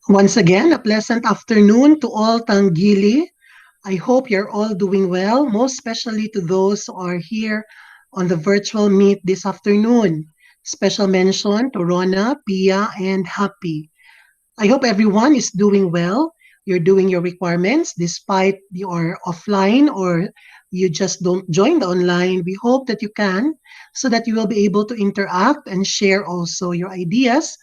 Once again, a pleasant afternoon to all Tanguile. I hope you're all doing well, most especially to those who are here on the virtual meet this afternoon. Special mention to Rona, Pia, and Happy. I hope everyone is doing well. You're doing your requirements despite you're offline or you just don't join the online. We hope that you can so that you will be able to interact and share also your ideas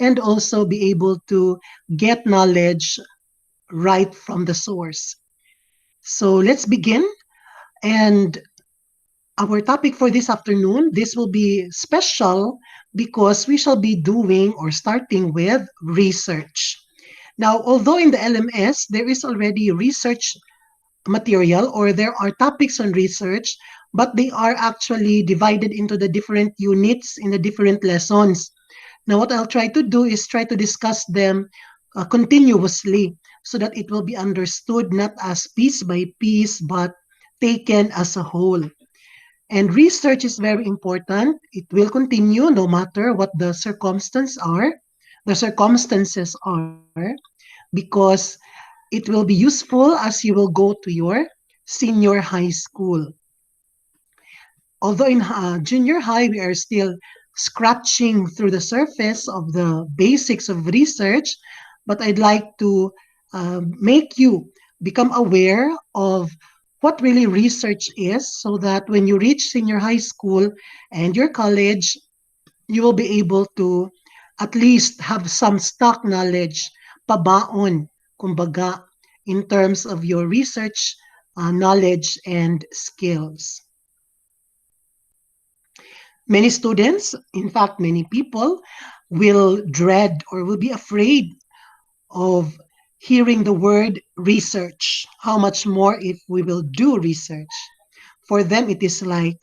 and also be able to get knowledge right from the source. So let's begin. And our topic for this afternoon, this will be special because we shall be doing or starting with research. Now, although in the LMS there is already research material or there are topics on research, but they are actually divided into the different units in the different lessons. Now, what I'll try to do is try to discuss them continuously so that it will be understood not as piece by piece, but taken as a whole. And research is very important. It will continue no matter what the circumstances are, because it will be useful as you will go to your senior high school. Although in junior high, we are still scratching through the surface of the basics of research, but I'd like to make you become aware of what really research is so that when you reach senior high school and your college, you will be able to at least have some stock knowledge, pabaon, kumbaga, in terms of your research knowledge and skills. Many students, in fact, many people, will dread or will be afraid of hearing the word research. How much more if we will do research? For them, it is like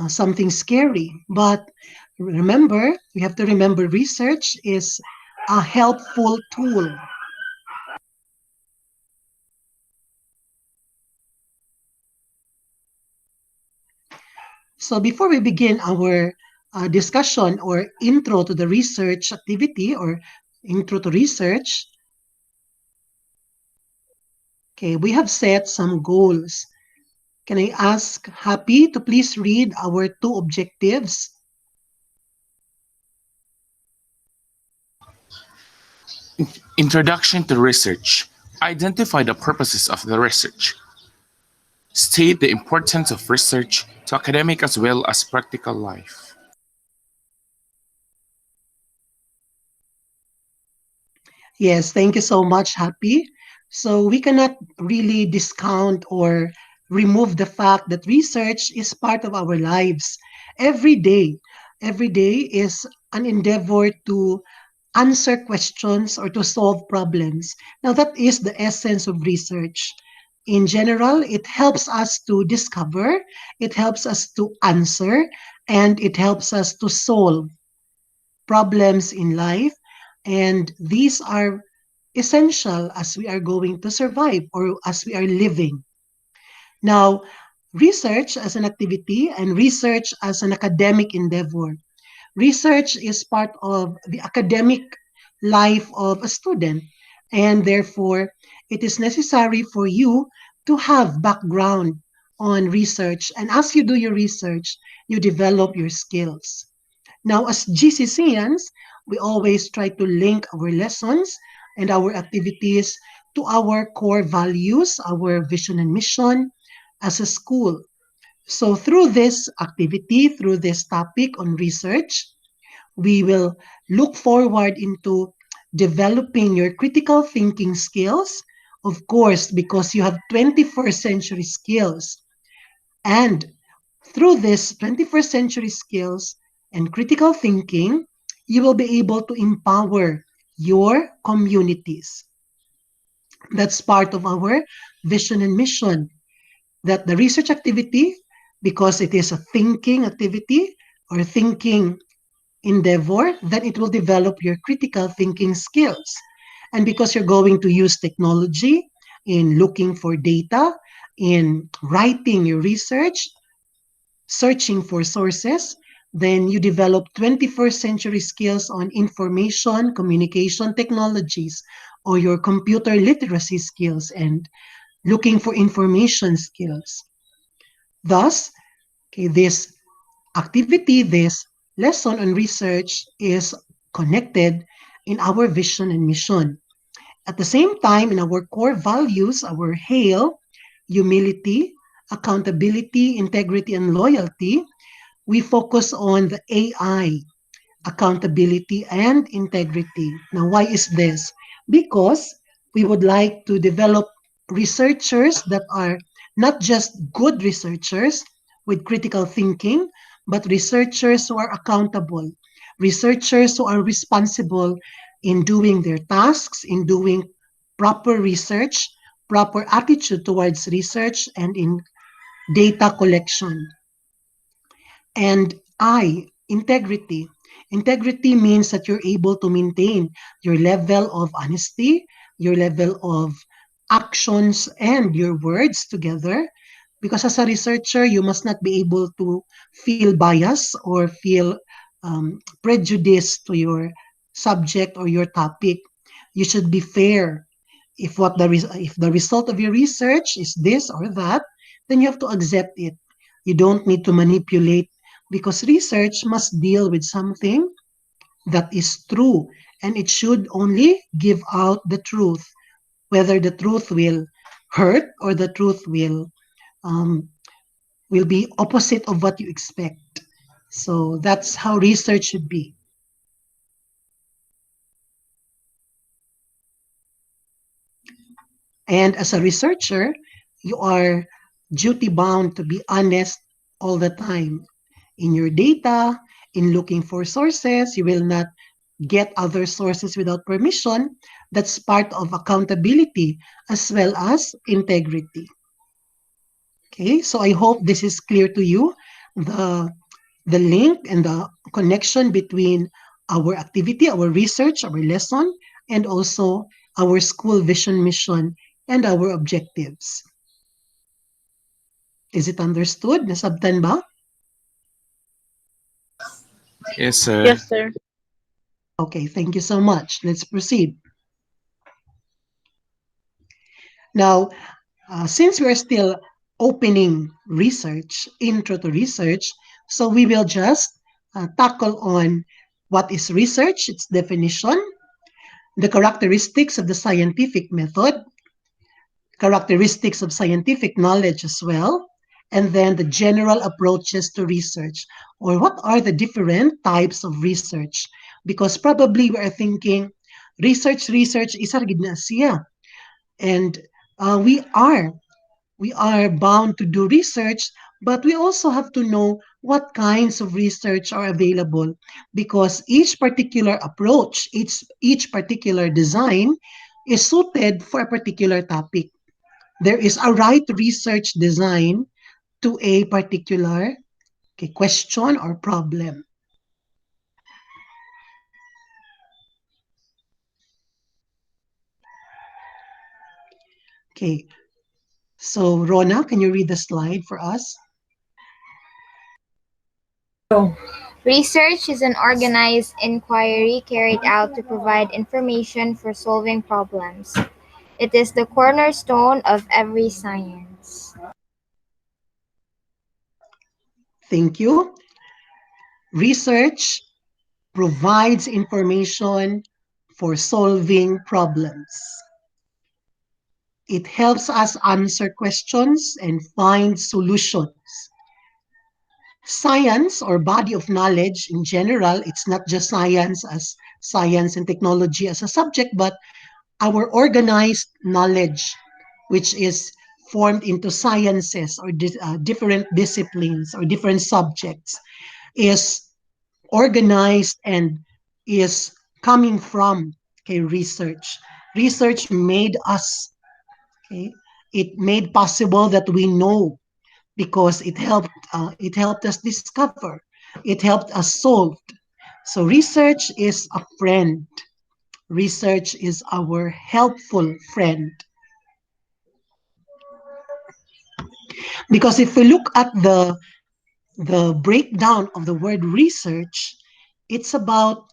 something scary. But remember, we have to remember research is a helpful tool. So before we begin our discussion or intro to the research activity or intro to research, okay, we have set some goals. Can I ask Happy to please read our two objectives? Introduction to research. Identify the purposes of the research. State the importance of research to academic as well as practical life. Yes, thank you so much, Happy. So we cannot really discount or remove the fact that research is part of our lives. Every day, every day is an endeavor to answer questions or to solve problems. Now, that is the essence of research. In general, it helps us to discover, it helps us to answer, and it helps us to solve problems in life. And these are essential as we are going to survive or as we are living. Now, research as an activity and research as an academic endeavor. Research is part of the academic life of a student, and therefore it is necessary for you to have background on research. And as you do your research, you develop your skills. Now, as GCCians, we always try to link our lessons and our activities to our core values, our vision and mission as a school. So through this activity, through this topic on research, we will look forward into developing your critical thinking skills, of course, because you have 21st century skills. And through this 21st century skills and critical thinking, you will be able to empower your communities. That's part of our vision and mission, that the research activity, because it is a thinking activity or thinking endeavor, then it will develop your critical thinking skills. And because you're going to use technology in looking for data, in writing your research, searching for sources, Then you develop 21st century skills on information, communication technologies, or your computer literacy skills and looking for information skills. Thus, okay, this activity, this lesson on research is connected in our vision and mission. At the same time, in our core values, our HAIL, humility, accountability, integrity, and loyalty, we focus on the AI, accountability, and integrity. Now, why is this? Because we would like to develop researchers that are not just good researchers with critical thinking, but researchers who are accountable, researchers who are responsible in doing their tasks, in doing proper research, proper attitude towards research, and in data collection. And integrity. Integrity means that you're able to maintain your level of honesty, your level of actions, and your words together. Because as a researcher, you must not be able to feel bias or feel prejudice to your subject or your topic. You should be fair. If the result of your research is this or that, then you have to accept it. You don't need to manipulate because research must deal with something that is true and it should only give out the truth, whether the truth will hurt or the truth um, will be opposite of what you expect. So that's how research should be. And as a researcher, you are duty bound to be honest all the time in your data, in looking for sources. You will not get other sources without permission. That's part of accountability as well as integrity. Okay, so I hope this is clear to you. The the link and the connection between our activity, our research, our lesson, and also our school vision mission and our objectives. Is it understood? Nasabtan ba? Yes, sir. Yes, sir. Okay, thank you so much. Let's proceed. Now, since we're still opening research, intro to research, so we will just tackle on what is research, its definition, the characteristics of the scientific method, characteristics of scientific knowledge as well, and then the general approaches to research, or what are the different types of research. Because probably we are thinking, research is siya. And uh, we are we are bound to do research, but we also have to know what kinds of research are available because each particular approach, each particular design is suited for a particular topic. There is a right research design to a particular question or problem. Okay, so Rona, can you read the slide for us? Research is an organized inquiry carried out to provide information for solving problems. It is the cornerstone of every science. Thank you. Research provides information for solving problems. It helps us answer questions and find solutions. Science or body of knowledge in general, it's not just science as science and technology as a subject, but our organized knowledge, which is formed into sciences or different disciplines or different subjects, is organized and is coming from research. Research made us, okay, it made possible that we know because it helped us discover, it helped us solve. So research is a friend. Research is our helpful friend. Because if we look at The breakdown of the word research, it's about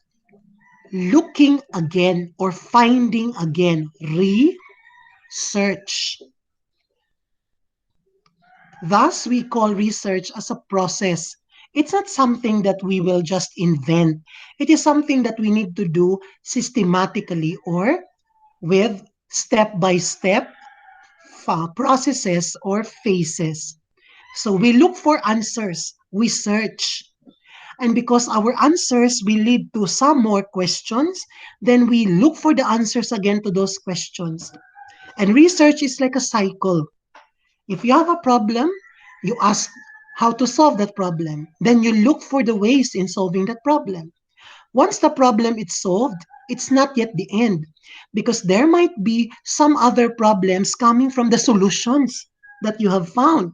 looking again or finding again. Research. Thus, we call research as a process. It's not something that we will just invent. It is something that we need to do systematically or with step-by-step processes or phases. So we look for answers. We search. And because our answers will lead to some more questions, then we look for the answers again to those questions. And research is like a cycle. If you have a problem, you ask how to solve that problem. Then you look for the ways in solving that problem. Once the problem is solved, it's not yet the end because there might be some other problems coming from the solutions that you have found.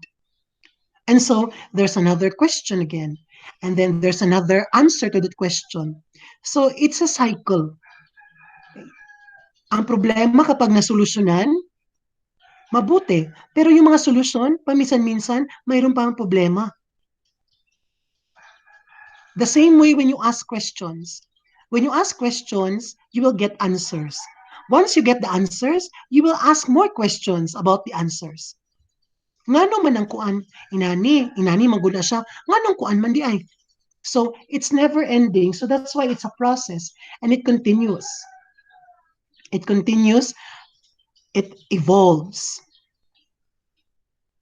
And so there's another question again. And then there's another answer to that question. So it's a cycle. Ang problema kapag nasolusyonan, mabuti. Pero yung mga solusyon, paminsan-minsan, mayroon pa ang problema. The same way when you ask questions. When you ask questions, you will get answers. Once you get the answers, you will ask more questions about the answers. Ngano man ang kuan, inani maguna siya, nganong kuan man di ay. So it's never ending. So that's why it's a process and it continues. It continues, it evolves.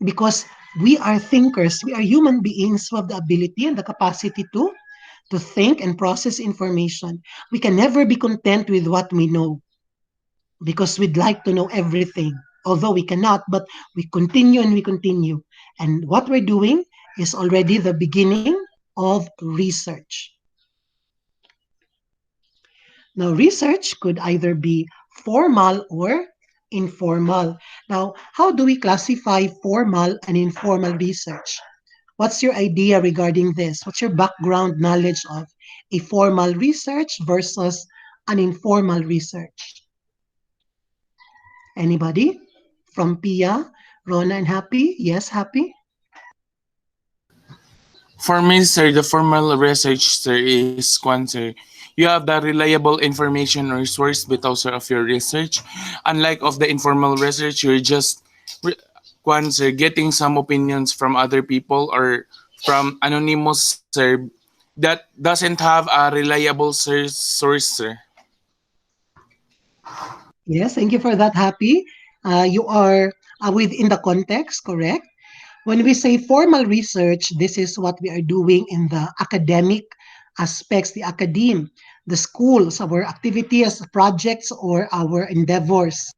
Because we are thinkers, we are human beings who have the ability and the capacity to think and process information. We can never be content with what we know because we'd like to know everything. Although we cannot, but we continue and we continue. And what we're doing is already the beginning of research. Now, research could either be formal or informal. Now, how do we classify formal and informal research? What's your idea regarding this? What's your background knowledge of a formal research versus an informal research? Anybody? From Pia, Rona, and Happy? Yes, Happy? For me, sir, the formal research, sir, is kwan, sir. You have the reliable information or source because of your research. Unlike of the informal research, you're just kwan, sir, getting some opinions from other people or from anonymous, sir, that doesn't have a reliable source, sir. Yes, thank you for that, Happy. You are within the context, correct? When we say formal research, this is what we are doing in the academic aspects, the academe, the schools, our activities, projects, or our endeavors.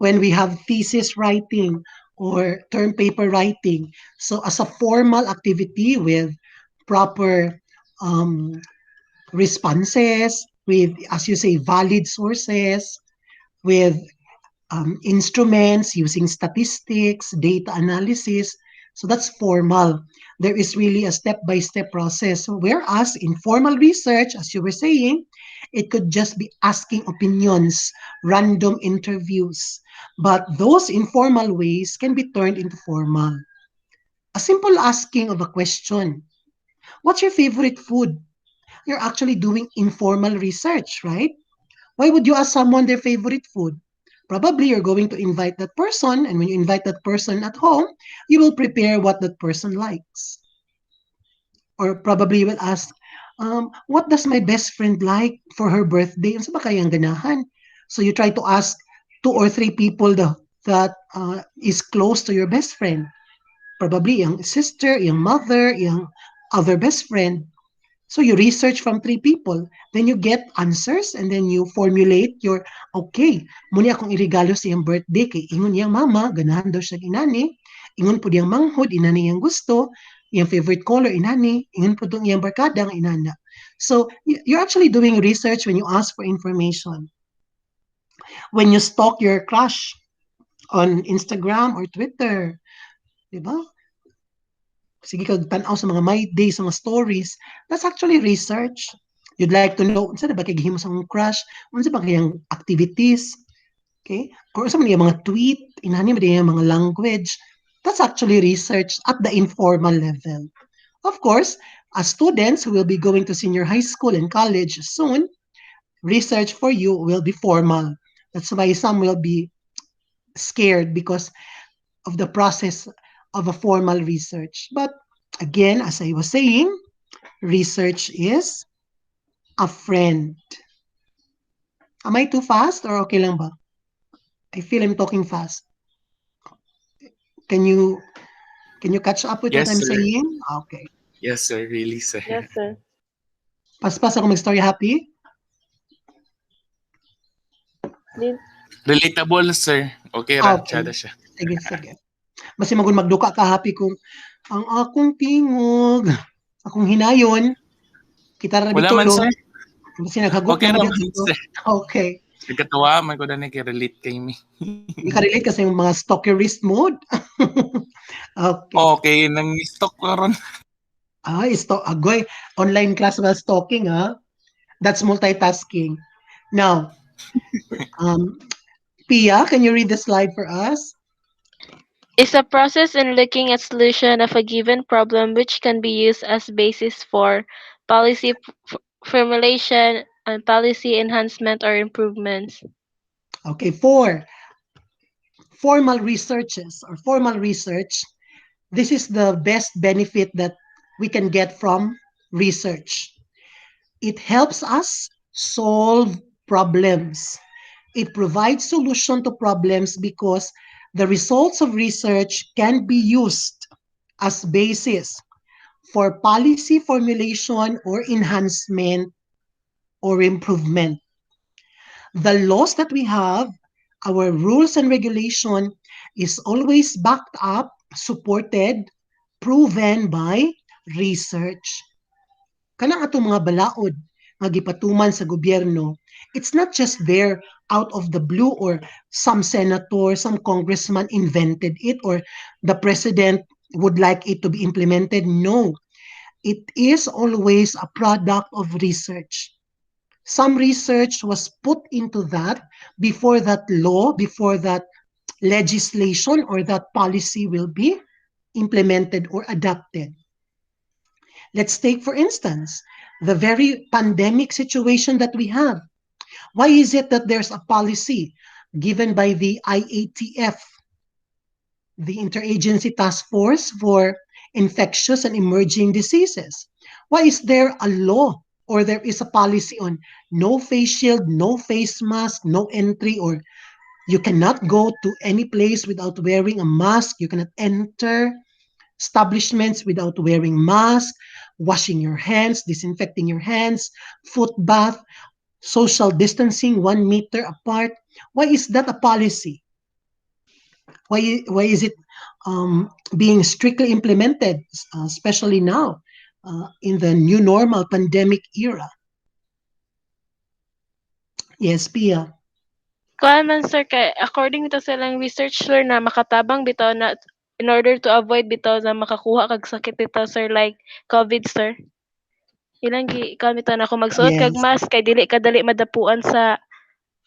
When we have thesis writing or term paper writing. So as a formal activity with proper um, responses, with, as you say, valid sources, with instruments using statistics, data analysis. So that's formal. There is really a step-by-step process. Whereas informal research, as you were saying, it could just be asking opinions, random interviews. But those informal ways can be turned into formal. A simple asking of a question. What's your favorite food? You're actually doing informal research, right? Why would you ask someone their favorite food? Probably you're going to invite that person, and when you invite that person at home, you will prepare what that person likes. Or probably you will ask, what does my best friend like for her birthday? Ano sa ba kayang ganahan? So you try to ask 2 or 3 people that is close to your best friend. Probably yung sister, yung mother, yung other best friend. So you research from 3 people, then you get answers, and then you formulate your, okay, muna akong irigalo sa iyang birthday, kay ingon niyang mama, ganahan daw siya inani, ingon po diyang manghod, inani iyang gusto, iyang favorite color, inani, ingon po itong iyang barkada, ang inana. So you're actually doing research when you ask for information. When you stalk your crush on Instagram or Twitter, di ba? Sige kag tanaw sa mga my day, sa mga stories, that's actually research. You'd like to know unsa ba kay gihimo sa mong crush, unsa ba kayang activities. Okay? Or sa mga tweet, inani mo yung mga language. That's actually research at the informal level. Of course, as students who will be going to senior high school and college soon, research for you will be formal. That's why some will be scared because of the process of a formal research. But again, as I was saying, research is a friend. Am I too fast or okay lang ba? I feel I'm talking fast. Can you can you catch up with what Yes, I'm sir. saying? Okay. Yes, sir. Really, sir. Yes, sir. Paspas ako mag-story happy? Din, Relatable, sir. Okay ra. Okay. Tsada siya. Sige, sige. Basi magul magduka ka happy kung ang akong tingog, akong hinayon, kita ra Wala man, bitulog. sir. Basi naghagok Okay na mo ra man, dito. sir. Okay. Nagkatawa, man ko na nag-relate kay me. Hindi ka relate kasi yung mga stalkerist mode. Okay. Okay, nang stock ko ron. Agoy, online class while stalking, ha? That's multitasking. Now, um, Pia, can you read the slide for us? is a process in looking at solution of a given problem which can be used as basis for policy formulation and policy enhancement or improvements. Okay, four. Formal researches or formal research. This is the best benefit that we can get from research. It helps us solve problems. It provides solution to problems because the results of research can be used as basis for policy formulation or enhancement or improvement. The laws that we have, our rules and regulation is always backed up, supported, proven by research. Kanang atong mga balaod nga gipatuman sa gobyerno, it's not just there out of the blue or some senator, some congressman invented it or the president would like it to be implemented. No, it is always a product of research. Some research was put into that before that law, before that legislation or that policy will be implemented or adopted. Let's take, for instance, the very pandemic situation that we have. Why is it that there's a policy given by the IATF, the Interagency Task Force for Infectious and Emerging Diseases? Why is there a law or there is a policy on no face shield, no face mask, no entry, or you cannot go to any place without wearing a mask, you cannot enter establishments without wearing mask, washing your hands, disinfecting your hands, foot bath, social distancing 1 meter apart. Why is that a policy? Why is it being strictly implemented, especially now in the new normal pandemic era? Yes, Pia. Kuan man sir kay according to silang research sir na makatabang bitaw na in order to avoid bitaw na makakuha kag sakit bitaw sir like COVID sir. Ilang gi ikaw bitaw na kung magsuot kag Yes. mask kay dili ka dali madapuan sa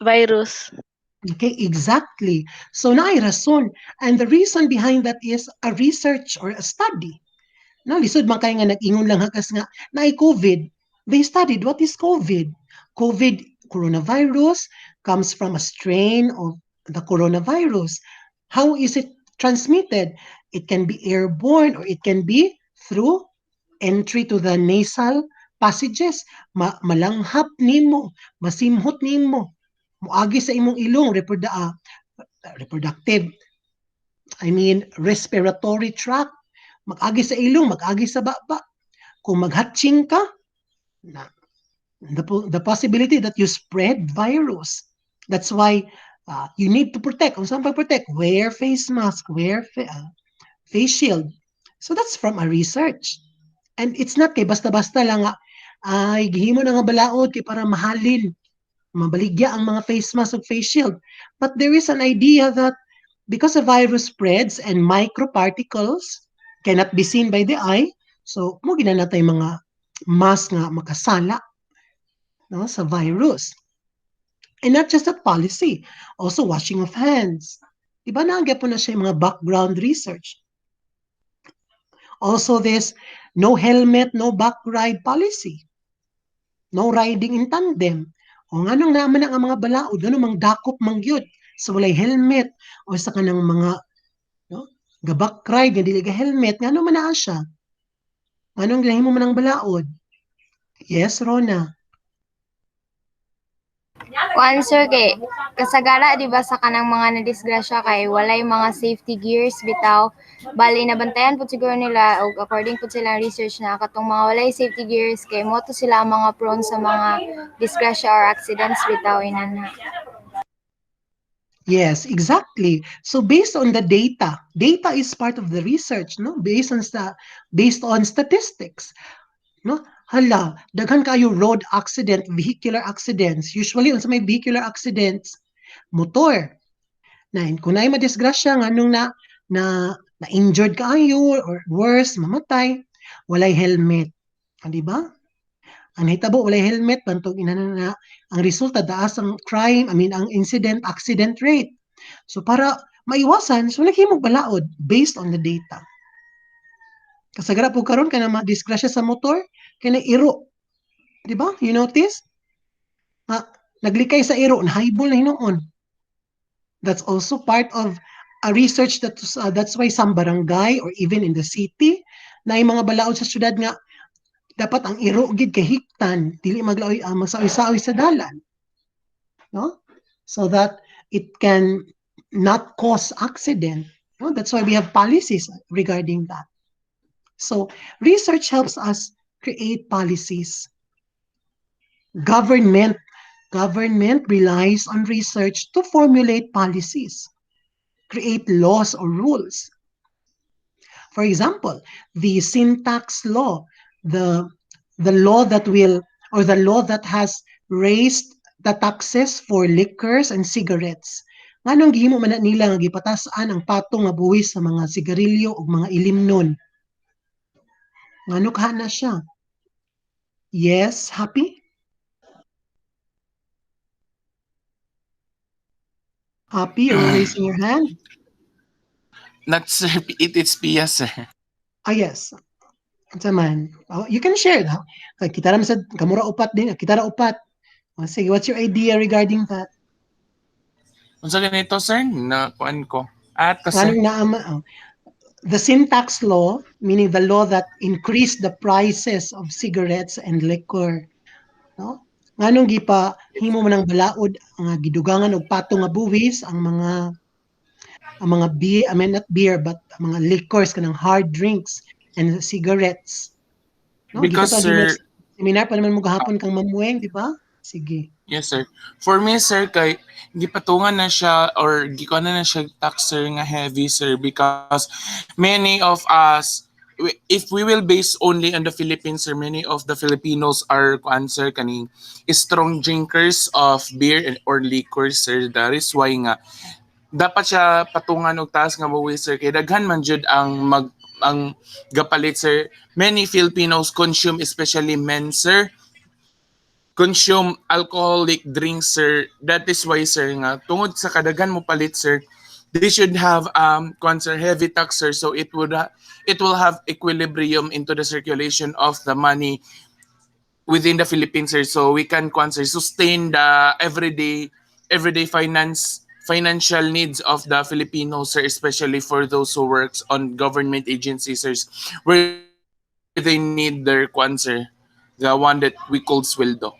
virus. Okay, exactly. So naay rason. And the reason behind that is a research or a study. No, lisod man kay nga nag-ingon lang hakas nga naay COVID. They studied what is COVID. COVID coronavirus comes from a strain of the coronavirus. How is it transmitted? It can be airborne or it can be through entry to the nasal passages. Malanghap nimo, masimhot nimo, moagi sa imong ilong, reproductive, respiratory tract, mag-agi sa ilong, mag-agi sa baba. Kung maghatching ka, na, the possibility that you spread virus. That's why you need to protect. Kung saan pag-protect? Wear face mask, wear face shield. So that's from a research. And it's not kay basta-basta lang nga, ay gihimo na nga balaod kay para mahalin, mabaligya ang mga face mask o face shield. But there is an idea that because a virus spreads and microparticles cannot be seen by the eye, so mo ginanatay mga mask nga makasala no, sa virus. And not just that policy, also washing of hands. Diba naanggap po na siya yung mga background research. Also this no helmet, no back ride policy. No riding in tandem. O nga nung naman ang mga balaod, ano mang dakop mangyod sa walay helmet o sa kanang mga no, gabak ride nga dili ga helmet ngano man naa siya. Anong lahimo man ang balaod? Yes, Rona. Kuan sir kay kasagara di ba sa kanang mga nadisgrasya kay walay mga safety gears bitaw bali nabantayan pud siguro nila og according pud silang research na katong mga walay safety gears kay mo to sila ang mga prone sa mga disgrasya or accidents bitaw inana. Yes, exactly. So based on the data is part of the research, no? Based on statistics, no? Hala, daghan kayo road accident, vehicular accidents. Usually unsa may vehicular accidents, motor. Na kung naay madisgrasya nganong na injured kaayo or worse, mamatay, walay helmet. Di ba? Ang hitabo walay helmet bantog na ang resulta taas ang crime, ang incident accident rate. So para maiwasan, so naghimog balaod based on the data. Kasagara po karon kana ma-disgrasya sa motor, kana iro. Di ba? You notice? Naglikay sa iro, nahaibol na hinuon. That's also part of a research that's why some barangay or even in the city na yung mga balaod sa syudad nga dapat ang iro gid kay hiktan dili maglaoy magsaoy-saoy sa dalan, no? So that it can not cause accident. No? That's why we have policies regarding that. So research helps us create policies. Government relies on research to formulate policies, create laws or rules. For example, the syntax law, the law that will or the law that has raised the taxes for liquors and cigarettes. Nganong gihimo man nila nga gipatasan ang patong nga buwis sa mga sigarilyo ug mga ilimnon. Ngano ka na siya? Yes, happy? Happy, you're raising your hand? Not sir, it's Pia sir. Yes. Unsa man? You can share na. Kita naman sa kamura upat din, kita ra upat. Sige, what's your idea regarding that? Unsa ganito sir? Na kuan ko. At kasi Nganong the syntax law, meaning the law that increased the prices of cigarettes and liquor, no? Nganong gipa himo man ang balaod nga gidugangan og patong nga buwis ang mga beer, I mean not beer but mga liquors kanang hard drinks and cigarettes. No, because gito ta din sir, seminar pa naman mo gahapon kang mamueng, di ba? Sige. yes sir. For me sir kay gipatungan na siya or gikuan na siya tax sir nga heavy sir because many of us if we will base only on the Philippines sir, many of the Filipinos are kuan sir kaning strong drinkers of beer and or liquor sir. That is why nga dapat siya patungan og taas nga buwis sir kay daghan man jud ang gapalit sir. Many Filipinos consume, especially men sir, consume alcoholic drinks sir. That is why sir nga tungod sa kadaghan mo palit sir, they should have sir, heavy tax sir, so it will have equilibrium into the circulation of the money within the Philippines sir, so we can sir, sustain the everyday financial needs of the Filipinos sir, especially for those who works on government agencies sir, where they need their sir, the one that we call sweldo.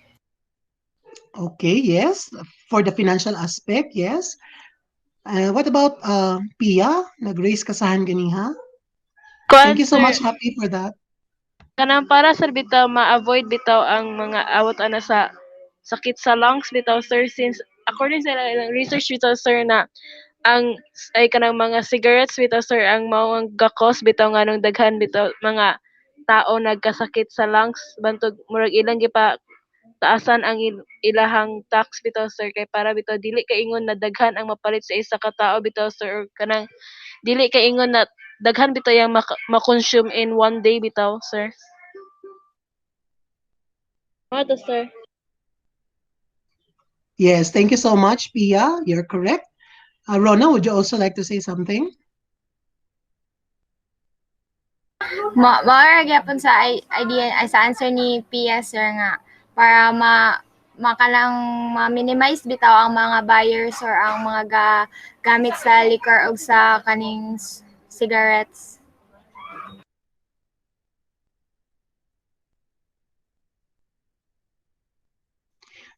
Okay, yes. For the financial aspect, yes. What about Pia? Nag-raise ka sa hand ganiha? Kuan Thank you so sir, much, Happy, for that. kanang para sir bitaw ma-avoid bitaw ang mga awat ana sa sakit sa lungs bitaw sir, since according sa ilang research bitaw sir na ang ay kanang mga cigarettes bitaw sir ang mao ang gakos bitaw nganong daghan bitaw mga tao nagkasakit sa lungs bantog murag ilang gipa taasan ang ilahang tax bitaw sir kay para bitaw dili kaingon na daghan ang mapalit sa isa ka tao bitaw sir, or kanang dili kaingon na daghan bitaw yang ma-consume in one day bitaw sir. Ano to sir? Yes, thank you so much, Pia. You're correct. Rona, would you also like to say something? Maora gyapon sa idea ay sa answer ni Pia sir nga para makalang ma-minimize bitaw ang mga buyers or ang mga gamit sa liquor o sa kaning cigarettes.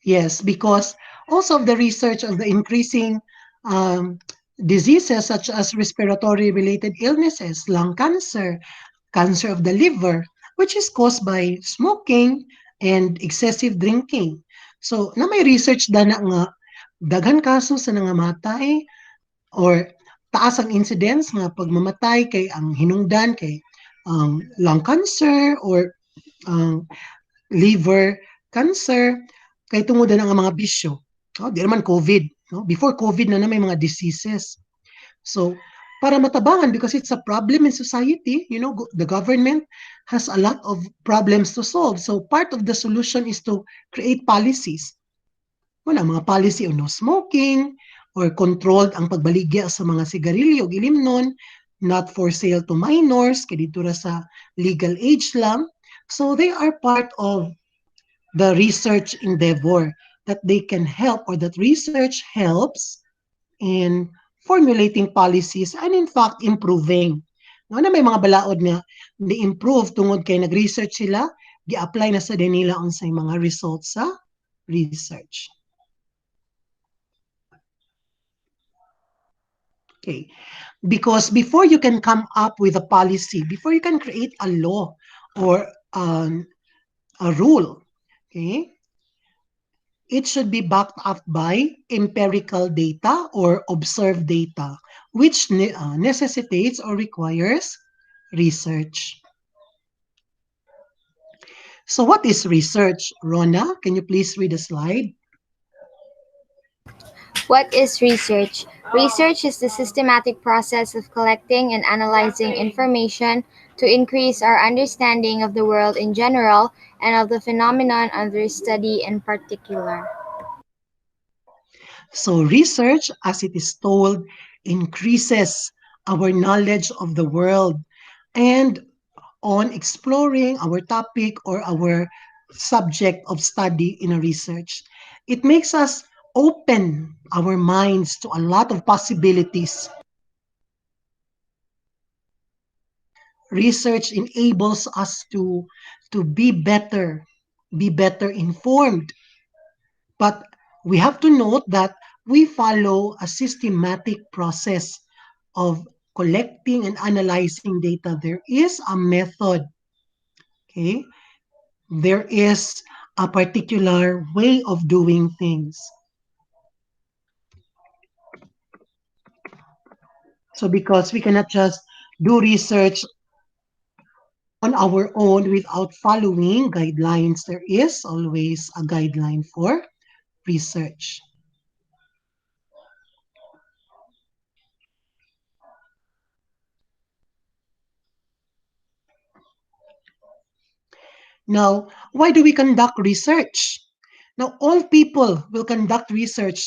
Yes, because also of the research of the increasing um, diseases such as respiratory related illnesses, lung cancer, cancer of the liver, which is caused by smoking and excessive drinking. So, na may research da na nga, daghan kaso sa nangamatay or taas ang incidence nga pagmamatay kay ang hinungdan kay lung cancer or ang liver cancer kay tungod na nga mga bisyo. No? Di naman COVID. No? Before COVID na may mga diseases. So, para matabangan because it's a problem in society, the government has a lot of problems to solve. So, part of the solution is to create policies. Wala, mga policy on no smoking or controlled ang pagbaligya sa mga sigarilyo o ilimnon, not for sale to minors, kaya dito ra sa legal age lang. So, they are part of the research endeavor that they can help or that research helps in formulating policies and in fact improving. No, na may mga balaod nga ni-improve tungod kay nag-research sila, gi-apply na sa din nila unsay mga results sa research. Okay. Because before you can come up with a policy, before you can create a law or a rule, okay, it should be backed up by empirical data or observed data, which necessitates or requires research. So what is research? Rona, can you please read the slide? What is research? Research is the systematic process of collecting and analyzing information to increase our understanding of the world in general and of the phenomenon under study in particular. So research, as it is told, increases our knowledge of the world and on exploring our topic or our subject of study in a research. It makes us open our minds to a lot of possibilities. Research enables us to be better informed. But we have to note that we follow a systematic process of collecting and analyzing data. There is a method, okay? There is a particular way of doing things. So because we cannot just do research on our own without following guidelines, there is always a guideline for research. Now, why do we conduct research? Now, all people will conduct research,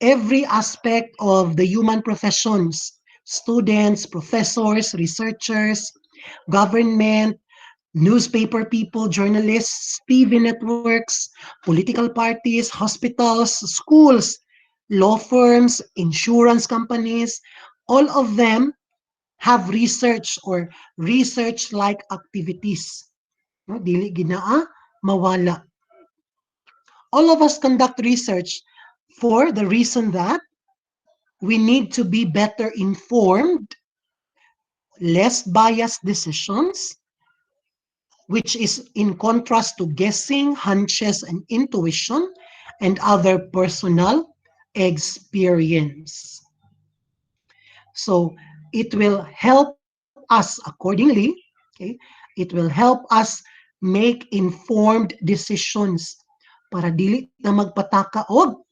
every aspect of the human professions, students, professors, researchers, government, newspaper people, journalists, TV networks, political parties, hospitals, schools, law firms, insurance companies, all of them have research or research-like activities. No, dili ginaa mawala. All of us conduct research for the reason that we need to be better informed, less biased decisions, which is in contrast to guessing, hunches, and intuition, and other personal experience. So it will help us accordingly, okay? It will help us make informed decisions para dili na magpataka og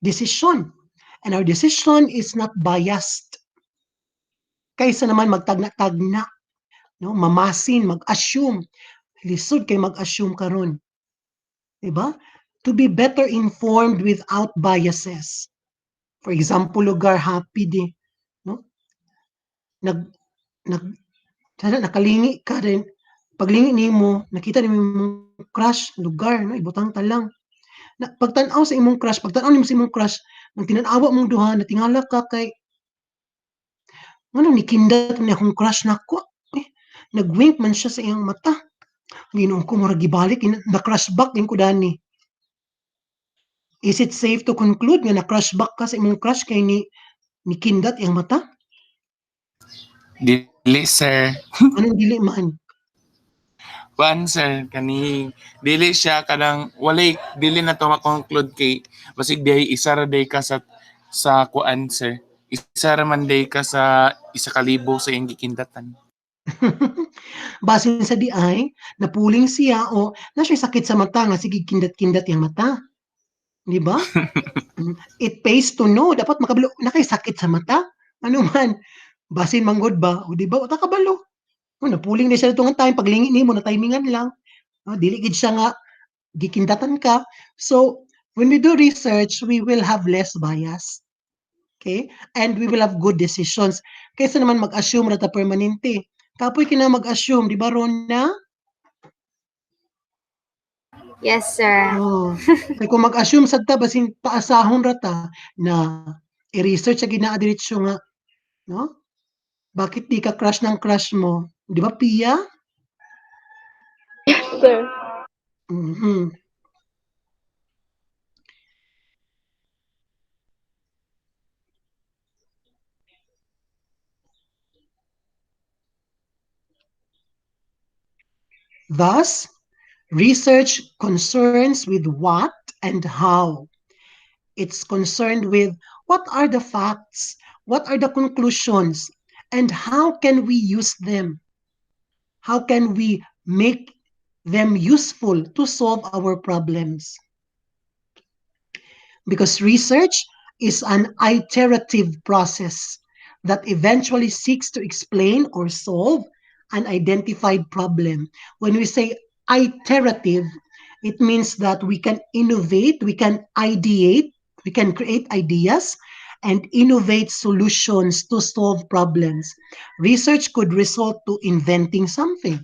decision. And our decision is not biased. Kaysa naman magtagna-tagna, no? Mamasin, mag-assume. Lisod kay mag-assume karon. Diba? to be better informed without biases. For example, lugar happy di, no? Nag nag sana nakalingi ka rin. Paglingi nimo, nakita nimo imong crush lugar, no? Ibutang ta lang. Na pagtan-aw sa imong crush, pagtan-aw nimo sa imong crush, nang tinan-awa mong duha, natingala ka kay ngano ni kindat ni akong crush nako. Eh, nag-wink man siya sa iyang mata. Ginoo ko murag gibalik na crush back din ko dani. Is it safe to conclude nga na crush back ka sa imong crush kay ni kindat iyang mata? Dili sir. Anong dili man? Kuan sir kani dili siya kanang walay dili na to ma-conclude kay basig day isa ra day ka sa kuan sir. Isa ra man day ka sa isa ka libo sa iyang gikindatan. Basin sa di ay, napuling siya o na siya sakit sa mata nga sige kindat-kindat yung mata. Di ba? It pays to know. Dapat makabalo na kay sakit sa mata. Ano man. Basin manggod ba? O di ba? O takabalo. O, napuling na siya itong time. Paglingi ni mo, na timingan lang. O, dili gid siya nga gikindatan ka. So, when we do research, we will have less bias. Okay? And we will have good decisions. Kaysa naman mag-assume na ta permanente. Kapoy kina mag-assume, di ba, Rona? Yes, sir. Oh, kay kung mag-assume sad ta basin paasahon ra ta na i-research sa ginaa-diretso nga, no? Bakit di ka crush ng crush mo? Di ba, Pia? Sir. Mhm. Thus, research concerns with what and how. It's concerned with what are the facts, what are the conclusions, and how can we use them? How can we make them useful to solve our problems? Because research is an iterative process that eventually seeks to explain or solve an identified problem. When we say iterative, it means that we can innovate, we can ideate, we can create ideas and innovate solutions to solve problems. Research could result to inventing something,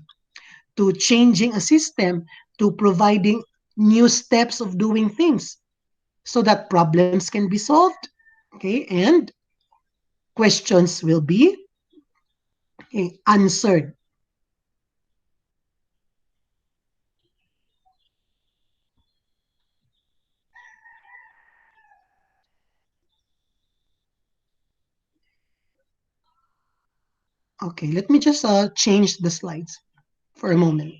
to changing a system, to providing new steps of doing things so that problems can be solved, okay, and questions will be answered. Okay, let me just change the slides for a moment.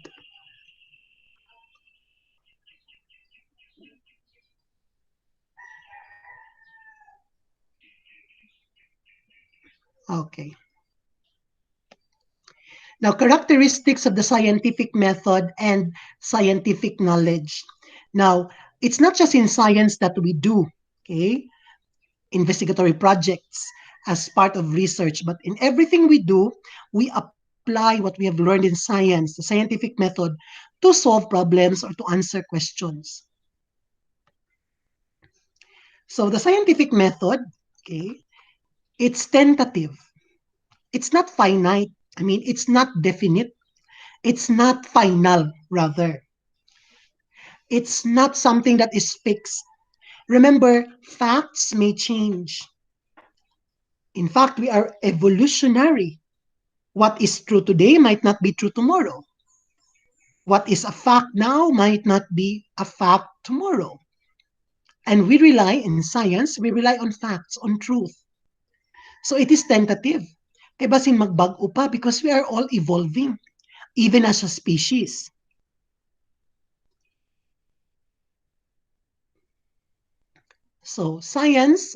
Okay. Now, characteristics of the scientific method and scientific knowledge. Now, it's not just in science that we do, okay, investigatory projects as part of research, but in everything we do, we apply what we have learned in science, the scientific method, to solve problems or to answer questions. So the scientific method, okay, it's tentative. It's not finite. I mean, it's not definite. It's not final, rather. It's not something that is fixed. Remember, facts may change. In fact, we are evolutionary. What is true today might not be true tomorrow. What is a fact now might not be a fact tomorrow. And we rely in science, we rely on facts, on truth. So it is tentative. Kaya basin magbago pa because we are all evolving, even as a species. So science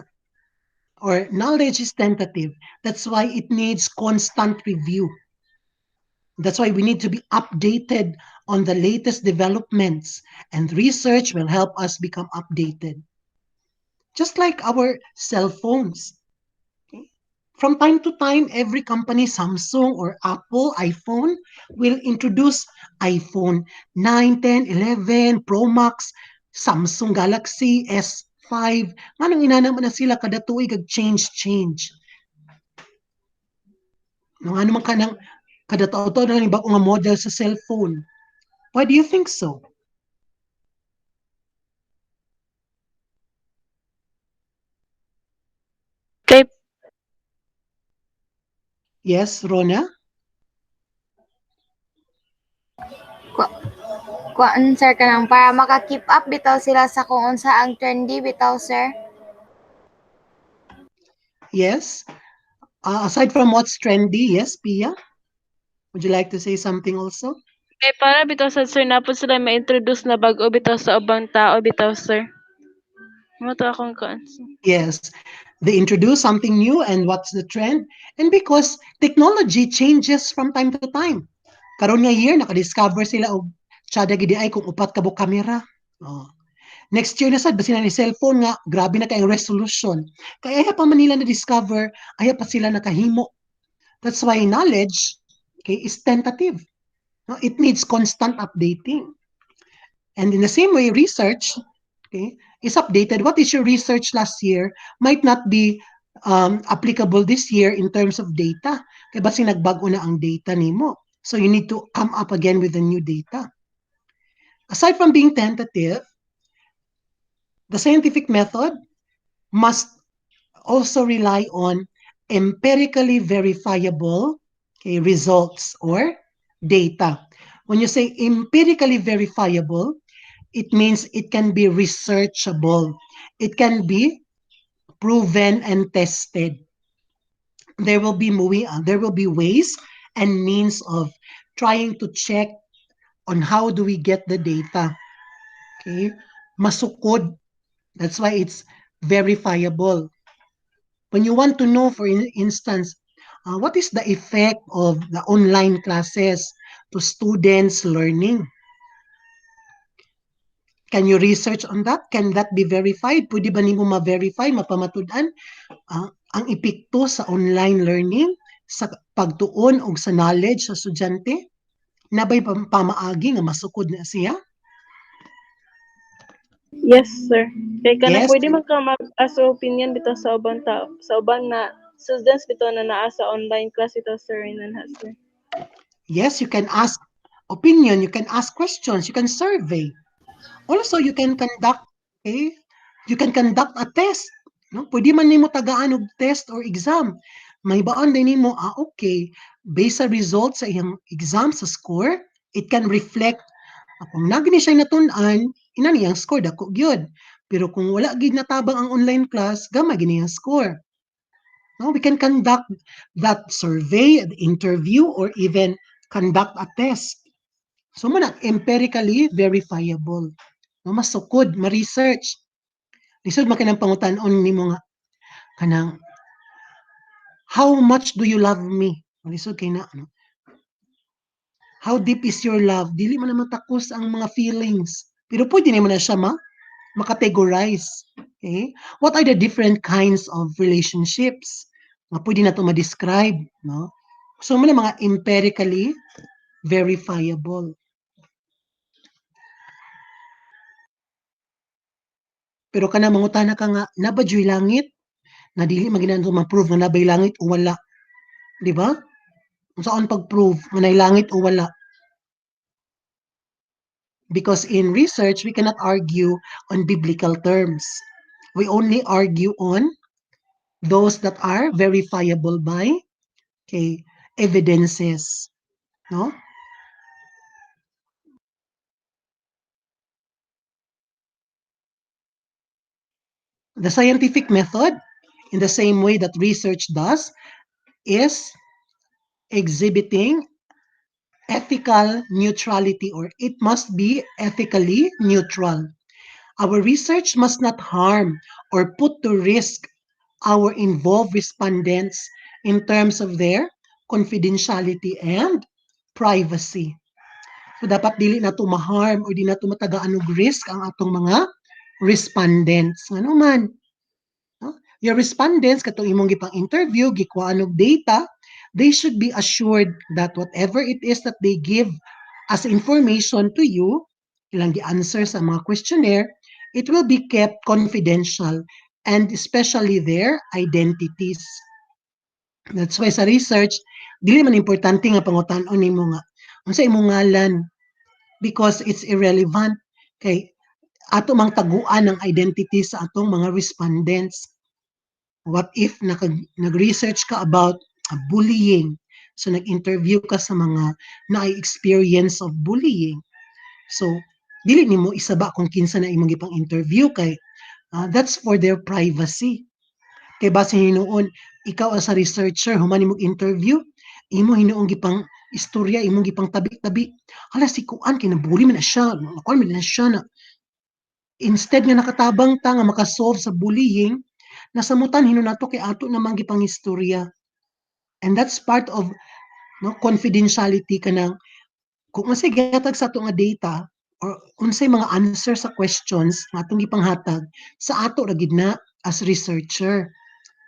or knowledge is tentative. That's why it needs constant review. That's why we need to be updated on the latest developments, and research will help us become updated. Just like our cell phones. From time to time, every company, Samsung or Apple, iPhone, will introduce iPhone 9, 10, 11, Pro Max. Samsung Galaxy S5, manong inana man na sila kada tuig kag change. No, ano man kanang kada taon na lang bago nga model sa cellphone. Why do you think so? Kay Yes, Rona? Kuan sir kanang para maka-keep up bitaw sila sa kung unsa ang trendy bitaw sir. Yes. Aside from what's trendy, yes, Pia? Would you like to say something also? kay para bitaw sad sir napod sila ma-introduce na bag-o bitaw sa ubang tao bitaw sir. Mo to akong kuan. Yes. They introduce something new and what's the trend? And because technology changes from time to time. Karon nga year, nakadiscover sila og tsada gidi ay kung upat ka buok kamera. Oh. Next year na sad basin na ni cellphone nga grabe na kayong resolution. Kaya pa man nila na discover, aya pa sila nakahimo. That's why knowledge, okay, is tentative. No? It needs constant updating. And in the same way, research, okay, is updated. What is your research last year might not be applicable this year in terms of data. Kaya basi nagbago na ang data nimo. So you need to come up again with the new data. Aside from being tentative, the scientific method must also rely on empirically verifiable, okay, results or data. When you say empirically verifiable, it means it can be researchable. It can be proven and tested. There will be ways and means of trying to check on how do we get the data. Okay? Masukod. That's why it's verifiable. When you want to know, for instance, what is the effect of the online classes to students' learning? Can you research on that? Can that be verified? Pwede ba nimo ma-verify, mapamatudan ang epekto sa online learning, sa pagtuon o sa knowledge sa estudyante? Nabay pamaagi nga masukod na siya? Yes sir. Kay kanang Yes, pwede man ka mag-ask opinion bitaw sa ubang tao, sa ubang na students bitaw na naa sa online class bitaw sir inan ha sir. yes, you can ask opinion, you can ask questions, you can survey. Also, okay, you can conduct a test. No? Pwede man nimo tagaan og test or exam. May baon din nimo, okay, based sa results sa iyang exam, sa score, it can reflect, kung nagini siya natun-an, ina niyang score, dako gyud. Pero kung wala gid natabang ang online class, gamay gini ang score. No, we can conduct that survey, interview, or even conduct a test. So, man, empirically verifiable. No, masukod, ma-research. Lisod man kanang pangutan-on nimo nga kanang how much do you love me? Lisod kay na ano. How deep is your love? Dili man naman takos ang mga feelings. Pero pwede naman na siya makategorize. Okay? What are the different kinds of relationships? Nga pwede na ito ma-describe. No? So, man mga empirically verifiable. Pero kana mangutana ka nga, nabadyo'y langit? Na dili maginan ma-prove nga nabay langit o wala. Di ba? Kung saan pag-prove nga nay langit o wala. Because in research, we cannot argue on biblical terms. We only argue on those that are verifiable by, okay, evidences. No? The scientific method, in the same way that research does, is exhibiting ethical neutrality, or it must be ethically neutral. Our research must not harm or put to risk our involved respondents in terms of their confidentiality and privacy. So dapat dili na to ma-harm o di na to matagaan og risk ang atong mga respondents. Ano man? No? Your respondents, katong imong gipang interview, gikuhaan og data, they should be assured that whatever it is that they give as information to you, ilang gi-answer sa mga questionnaire, it will be kept confidential and especially their identities. That's why sa research, dili man importante nga pangutan-on nimo nga unsa imong ngalan because it's irrelevant kay ato mang taguan ng identity sa atong mga respondents. What if nag-research ka about bullying? So nag-interview ka sa mga na-experience of bullying. So dili nimo isaba kung kinsa na imong gipang interview kay that's for their privacy. Kay base hinuon, ikaw as a researcher, human imong interview, imo hinuon gipang istorya, imong gipang tabi-tabi. Hala si Kuan kinabuli man na siya, kuan man na siya na instead nga nakatabang ta nga makasolve sa bullying, nasamutan hinon nato kay ato namang gipang istorya. And that's part of confidentiality kanang kung unsay gihatag sa ato nga data or unsay mga answer sa questions nga atong gipanghatag sa ato ra gid na as researcher.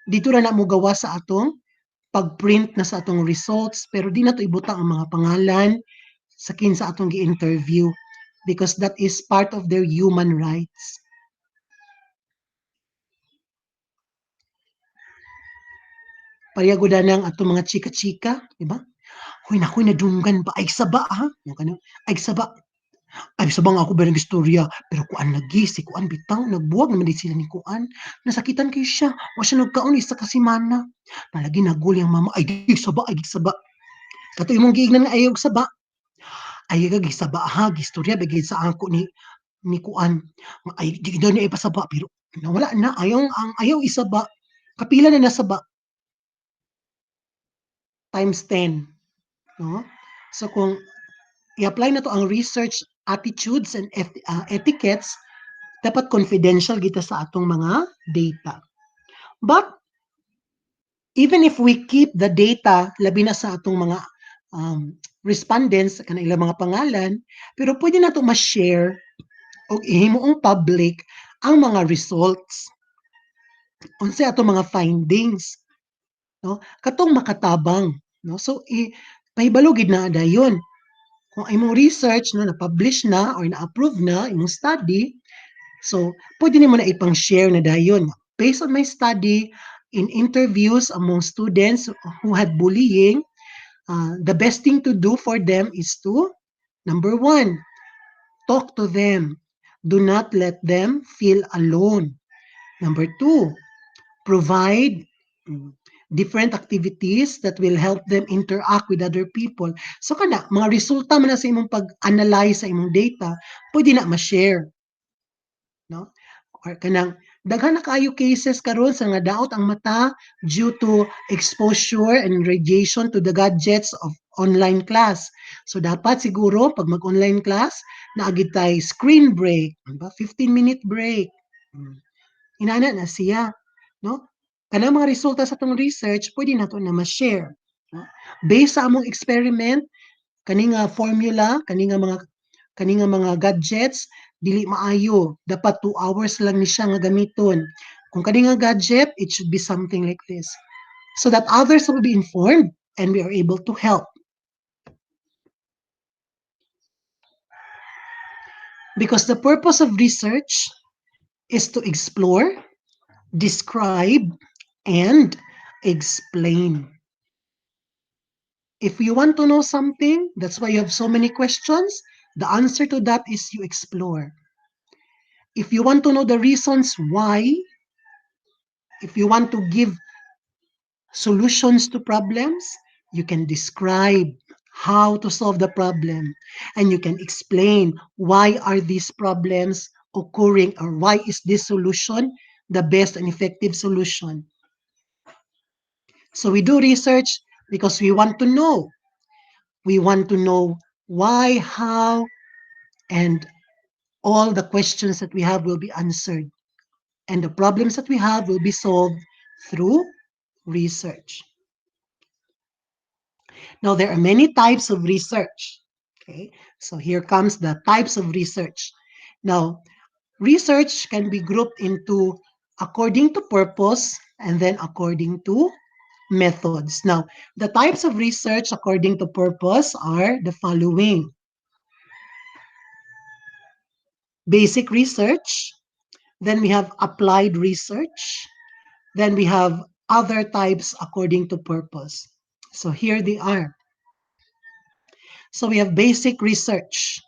Dito ra na mo gawa sa atong pag-print na sa atong results pero di na to ibutang ang mga pangalan sa kinsa atong gi-interview because that is part of their human rights. Parehagudan ang atong mga chika-chika, di ba? Huy, nakoy nadunggan ba? Ay, saba, ha? Yung kanang, ay, saba. Ay, sabang ako ba ng istorya? Pero kuan lagi, si kuan bitaw, nagbuwag naman din sila ni kuan. Nasakitan kayo siya. O siya nagkaon, isa kasimana. Nalagi naguli ang mama, ay, saba, ay, saba. Kato imong giignan nga ayog saba. Ay, saba, ha? Gistorya, bagay sa angko ni kuan. Ay, di daw niya ipasaba, pero wala na. Ayaw isaba. Kapila na nasaba. Times 10. No? So kung i-apply na to ang research attitudes and etiquettes, dapat confidential kita sa atong mga data. But even if we keep the data, labi na sa atong mga respondents, kanang ilang mga pangalan, pero pwede na to ma-share o ihimuong public ang mga results. Unsay atong mga findings. No? Katong makatabang. No? So, pahibalugid na dayon. Kung imong research na-publish na or na-approve na imong study, so pwede nimo na ipang-share na dayon. Based on my study, in interviews among students who had bullying, the best thing to do for them is to, number 1, talk to them. Do not let them feel alone. Number 2, provide different activities that will help them interact with other people. So kana, mga resulta man na sa imong pag-analyze sa imong data, pwede na ma-share. No? Or kanang, daghan na kaayo cases karon sa nga daot ang mata due to exposure and radiation to the gadgets of online class. So dapat siguro, pag mag-online class, naagid tay screen break, 15-minute break. Inana na siya. No? Kanang mga resulta sa itong research, pwede nato na ma-share. No? Based sa among experiment, kaning formula, kaning mga gadgets, dili maayo. Dapat 2 hours lang ni siya nga gamiton. Kung kaning gadget, it should be something like this. So that others will be informed and we are able to help. Because the purpose of research is to explore, describe, and explain. If you want to know something, that's why you have so many questions, the answer to that is you explore. If you want to know the reasons why, if you want to give solutions to problems, you can describe how to solve the problem and you can explain why are these problems occurring or why is this solution the best and effective solution. So we do research because we want to know. We want to know why, how, and all the questions that we have will be answered. And the problems that we have will be solved through research. Now, there are many types of research. Okay, so here comes the types of research. Now, research can be grouped into according to purpose and then according to methods. Now, the types of research according to purpose are the following. Basic research, Then we have applied research. Then we have other types according to purpose. So here they are. So we have basic research.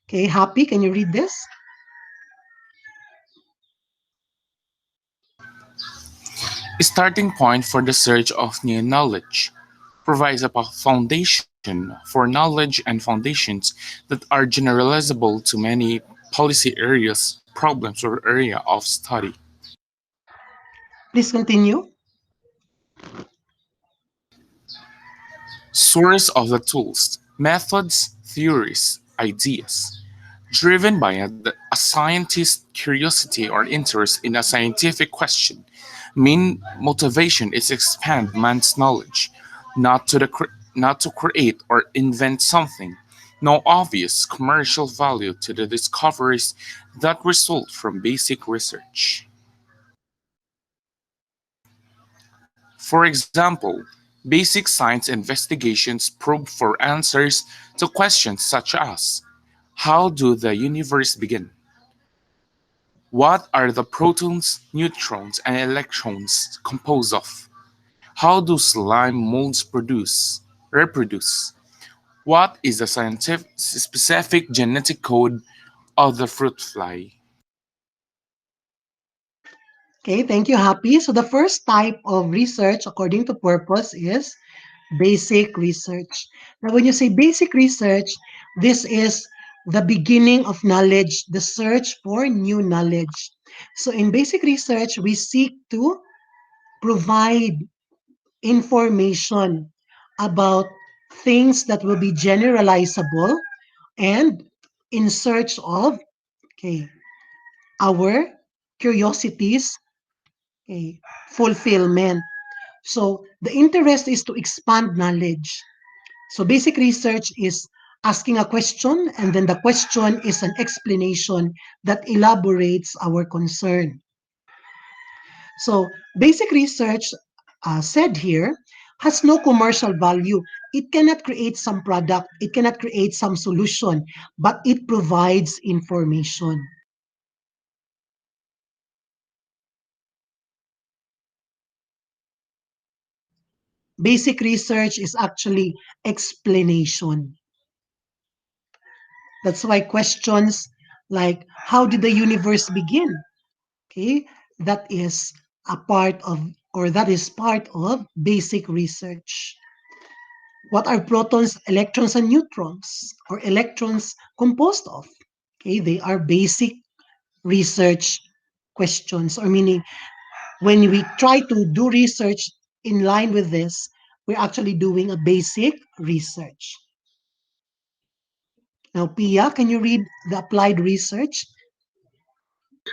Okay, Happy, can you read this? A starting point for the search of new knowledge provides a foundation for knowledge and foundations that are generalizable to many policy areas, problems, or area of study. Please continue. Source of the tools, methods, theories, ideas. Driven by a scientist's curiosity or interest in a scientific question, main motivation is expand man's knowledge, not to create or invent something. No obvious commercial value to the discoveries that result from basic research. For example, basic science investigations probe for answers to questions such as: how do the universe begin? What are the protons, neutrons, and electrons composed of? How do slime molds reproduce? What is the scientific specific genetic code of the fruit fly? Okay, thank you, Happy. So the first type of research according to purpose is basic research. Now, when you say basic research, this is the beginning of knowledge, the search for new knowledge. So in basic research, we seek to provide information about things that will be generalizable and in search of, okay, our curiosities, okay, fulfillment. So the interest is to expand knowledge. So basic research is asking a question, and then the question is an explanation that elaborates our concern. So basic research, said here, has no commercial value. It cannot create some product, it cannot create some solution, but it provides information. Basic research is actually explanation. That's why questions like, how did the universe begin? Okay, that is a part of, or that is part of basic research. What are protons, electrons, and neutrons, or electrons composed of? Okay, they are basic research questions, or meaning when we try to do research in line with this, we're actually doing a basic research. Now, Pia, can you read the applied research?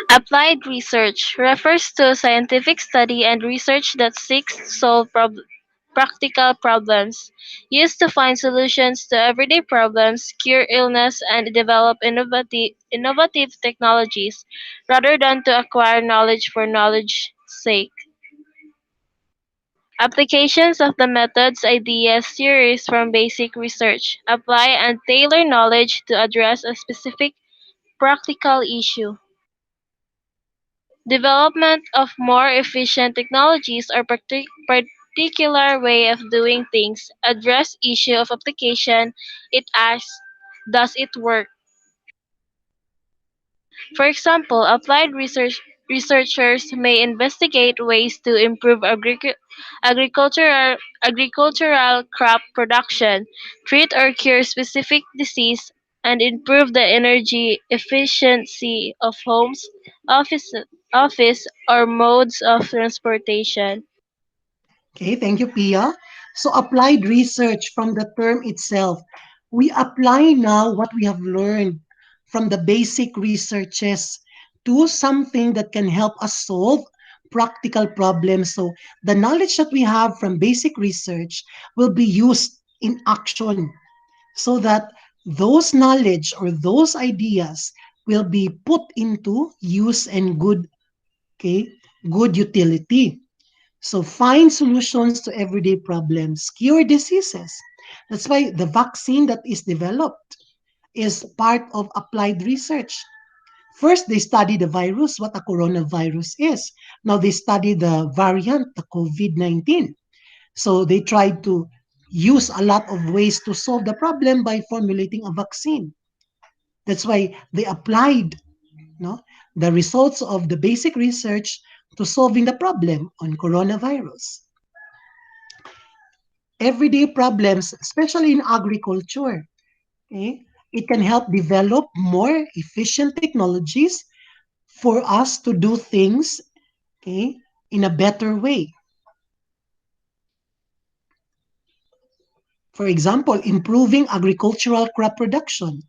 Applied research refers to scientific study and research that seeks to solve practical problems, used to find solutions to everyday problems, cure illness, and develop innovative technologies, rather than to acquire knowledge for knowledge's sake. Applications of the methods, ideas, theories from basic research apply and tailor knowledge to address a specific practical issue. Development of more efficient technologies or particular way of doing things address issue of application. It asks, does it work? For example, researchers may investigate ways to improve agricultural crop production, treat or cure specific disease, and improve the energy efficiency of homes, office, office or modes of transportation. Okay, thank you, Pia. So applied research from the term itself. We apply now what we have learned from the basic researches to something that can help us solve practical problems. So the knowledge that we have from basic research will be used in action so that those knowledge or those ideas will be put into use and good, okay, good utility. So find solutions to everyday problems, cure diseases. That's why the vaccine that is developed is part of applied research. First, they study the virus, what a coronavirus is. Now they study the variant, the COVID-19. So they tried to use a lot of ways to solve the problem by formulating a vaccine. That's why they applied, no, the results of the basic research to solving the problem on coronavirus. Everyday problems, especially in agriculture, okay, it can help develop more efficient technologies for us to do things, okay, in a better way. For example, improving agricultural crop production.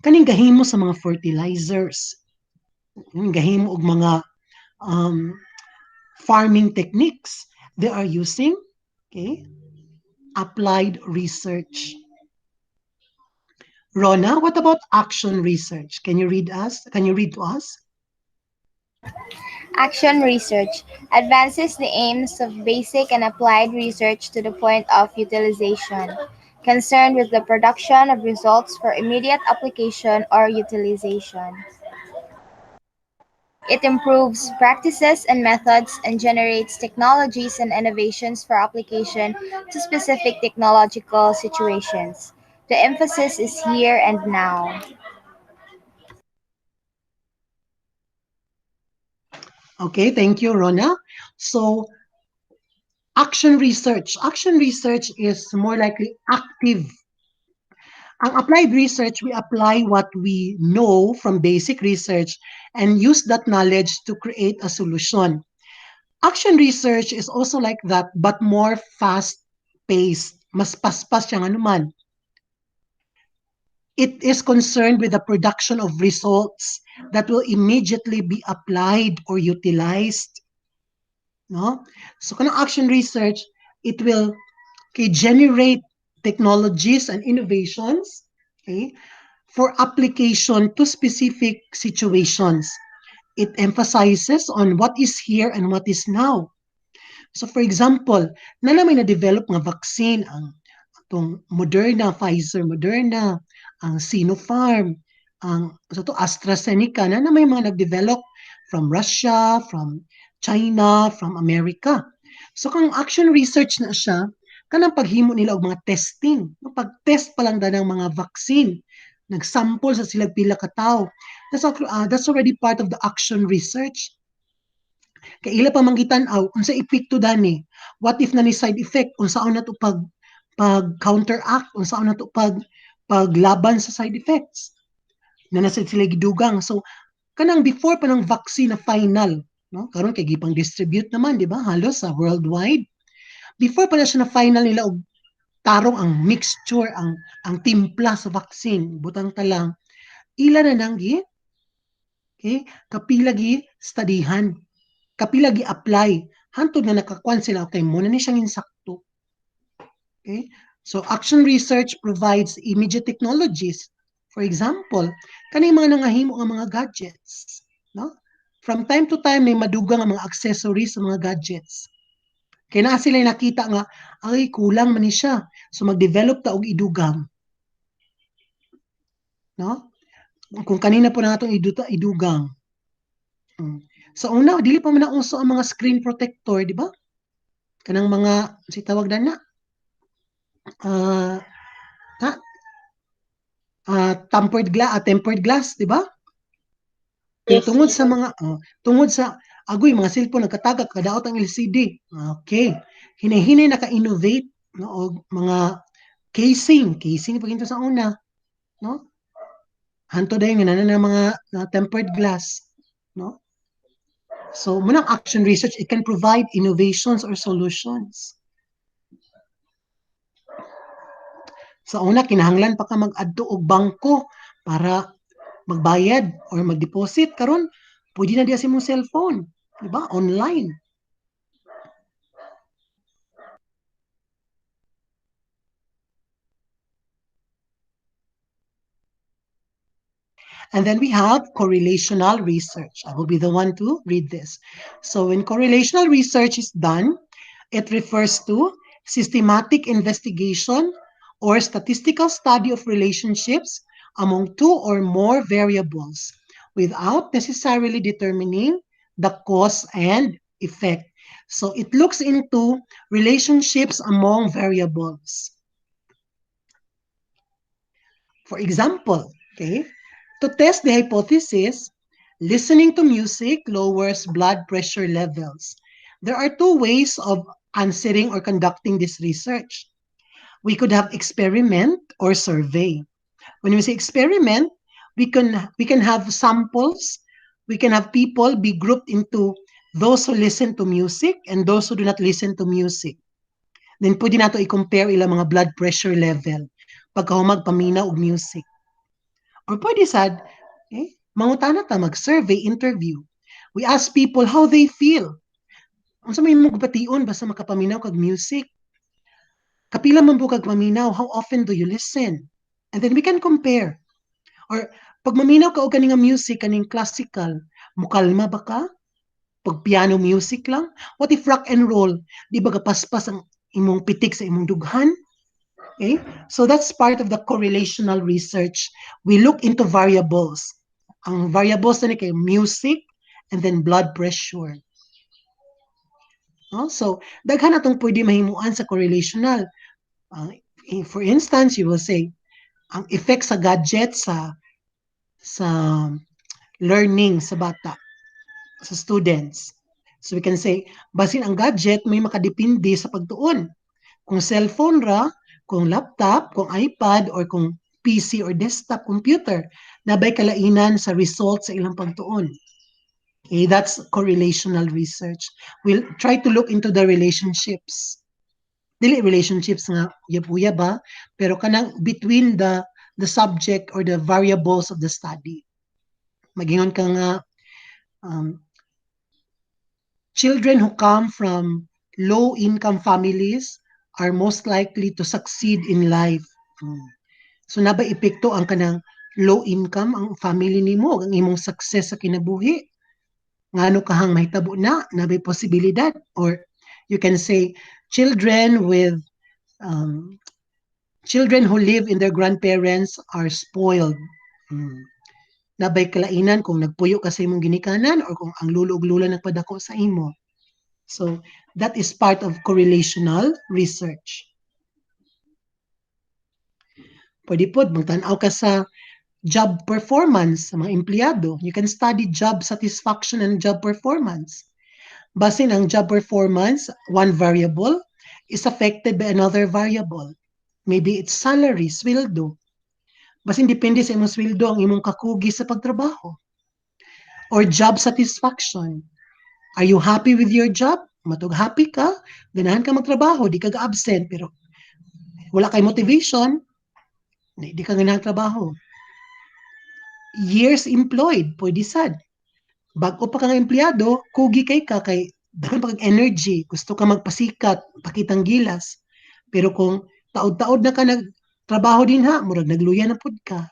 Kaning gahimo sa mga fertilizers. Kaning gahimo og mga um, farming techniques. They are using, okay, applied research. Rona, what about action research? Can you read us? Can you read to us? Action research advances the aims of basic and applied research to the point of utilization, concerned with the production of results for immediate application or utilization. It improves practices and methods and generates technologies and innovations for application to specific technological situations. The emphasis is here and now. Okay, thank you, Rona. So, action research is more likely active. Ang applied research, we apply what we know from basic research and use that knowledge to create a solution. Action research is also like that, but more fast-paced. Mas paspas siyang anuman. It is concerned with the production of results that will immediately be applied or utilized. No? So, kanang action research, it will, okay, generate technologies and innovations, okay, for application to specific situations. It emphasizes on what is here and what is now. So for example, na may na-develop nga vaccine ang itong Moderna, Pfizer, Moderna, ang Sinopharm, ang so to AstraZeneca na may mga nag-develop from Russia, from China, from America. So kung action research na siya, kanang paghimo nila og mga testing. Pag-test pa lang ng mga vaccine, nag-sample sa sila pila ka tao. That's already part of the action research. Kay ila pa mangitan-aw unsa epekto dani. What if na ni side effect unsaon na to pag counteract unsaon na to paglaban sa side effects. Na nasa sila gidugang. So kanang before pa ng vaccine na final, no? Karon kay gipang distribute naman, di ba? Halos sa worldwide. Before pa na siya na final nila og tarong ang mixture, ang timpla sa vaccine, butang talang ila na nang okay, kapila gi studyhan, kapila gi apply, hantod na nakakuan sila, okay, muna ni siyang insakto. Okay? So, action research provides immediate technologies. For example, kanay mga nangahimo ang mga gadgets. No? From time to time, may madugang ang mga accessories sa mga gadgets. Kaya na sila nakita nga, ay, kulang man ni siya. So, mag-develop ta og idugang. No? Kung kanina po na itong idugang. So, una, dili pa man na uso ang mga screen protector, di ba? Kanang mga, si tawag na tempered glass, di ba? Kaya tungod sa agoy mga cellphone nagkatagak kadaot ang LCD. Okay. Hinay-hinay naka-innovate no og mga casing paginto sa una, no? Hanto dayon nga na mga tempered glass, no? So, munang action research, it can provide innovations or solutions. Sa una, kinahanglan pa ka mag-adto og bangko para magbayad or mag-deposit. Karon, pwede na diya sa mong cellphone. Diba? Online. And then we have correlational research. I will be the one to read this. So when correlational research is done, it refers to systematic investigation or statistical study of relationships among two or more variables without necessarily determining the cause and effect. So it looks into relationships among variables. For example, okay, to test the hypothesis, listening to music lowers blood pressure levels. There are two ways of answering or conducting this research. We could have experiment or survey. When we say experiment, we can have samples, we can have people be grouped into those who listen to music and those who do not listen to music. Then pwede nato i-compare ilang mga blood pressure level pagka humagpaminaw og music. Or pwede sad, mangutana ta mag-survey, interview. We ask people how they feel. Unsa may mo gapation basta makapaminaw kag music? Kapila man po kag paminaw, how often do you listen? And then we can compare. Or pag maminaw ka og kaning music, kaning classical, mukalma ba ka? Pag piano music lang? What if rock and roll? Di ba kapaspas ang imong pitik sa imong dughan? Okay? So that's part of the correlational research. We look into variables. Ang variables na ni kay music and then blood pressure. No? So, daghan atong pwede mahimuan sa correlational. For instance, you will say, ang effect sa gadget sa learning sa bata, sa students. So we can say, basin ang gadget may makadepende sa pagtuon. Kung cellphone ra, kung laptop, kung iPad, or kung PC or desktop computer, nabay kalainan sa result sa ilang pagtuon. Okay, that's correlational research. We'll try to look into the relationships. Dili relationships nga yabuya ba, pero kanang between the subject or the variables of the study. Magingon ka nga, um, children who come from low-income families are most likely to succeed in life. So nabay epekto ang kanang low income ang family nimo, ang imong success sa kinabuhi. Ngano kahang mahitabo na, nabay posibilidad. Or you can say children with children who live in their grandparents are spoiled. Nabay kalainan kung nagpuyo ka sa imong ginikanan or kung ang lulo ug lula nagpadako sa imo. So that is part of correlational research. Pwede po, magtanaw ka sa job performance sa mga empleyado. You can study job satisfaction and job performance. Basin ang job performance, one variable is affected by another variable. Maybe it's salary, sweldo. Basin depende sa imong sweldo ang imong kakugi sa pagtrabaho. Or job satisfaction. Are you happy with your job? Matug happy ka, ganahan ka magtrabaho, di ka ga-absent, pero wala kay motivation, di ka ganahan trabaho. Years employed, pwede sad. Bago pa ka nga empleyado, kugi kay ka, kay dahil pag energy, gusto ka magpasikat, pakitang gilas. Pero kung taod-taod na ka nagtrabaho din ha, murag nagluya na pud ka.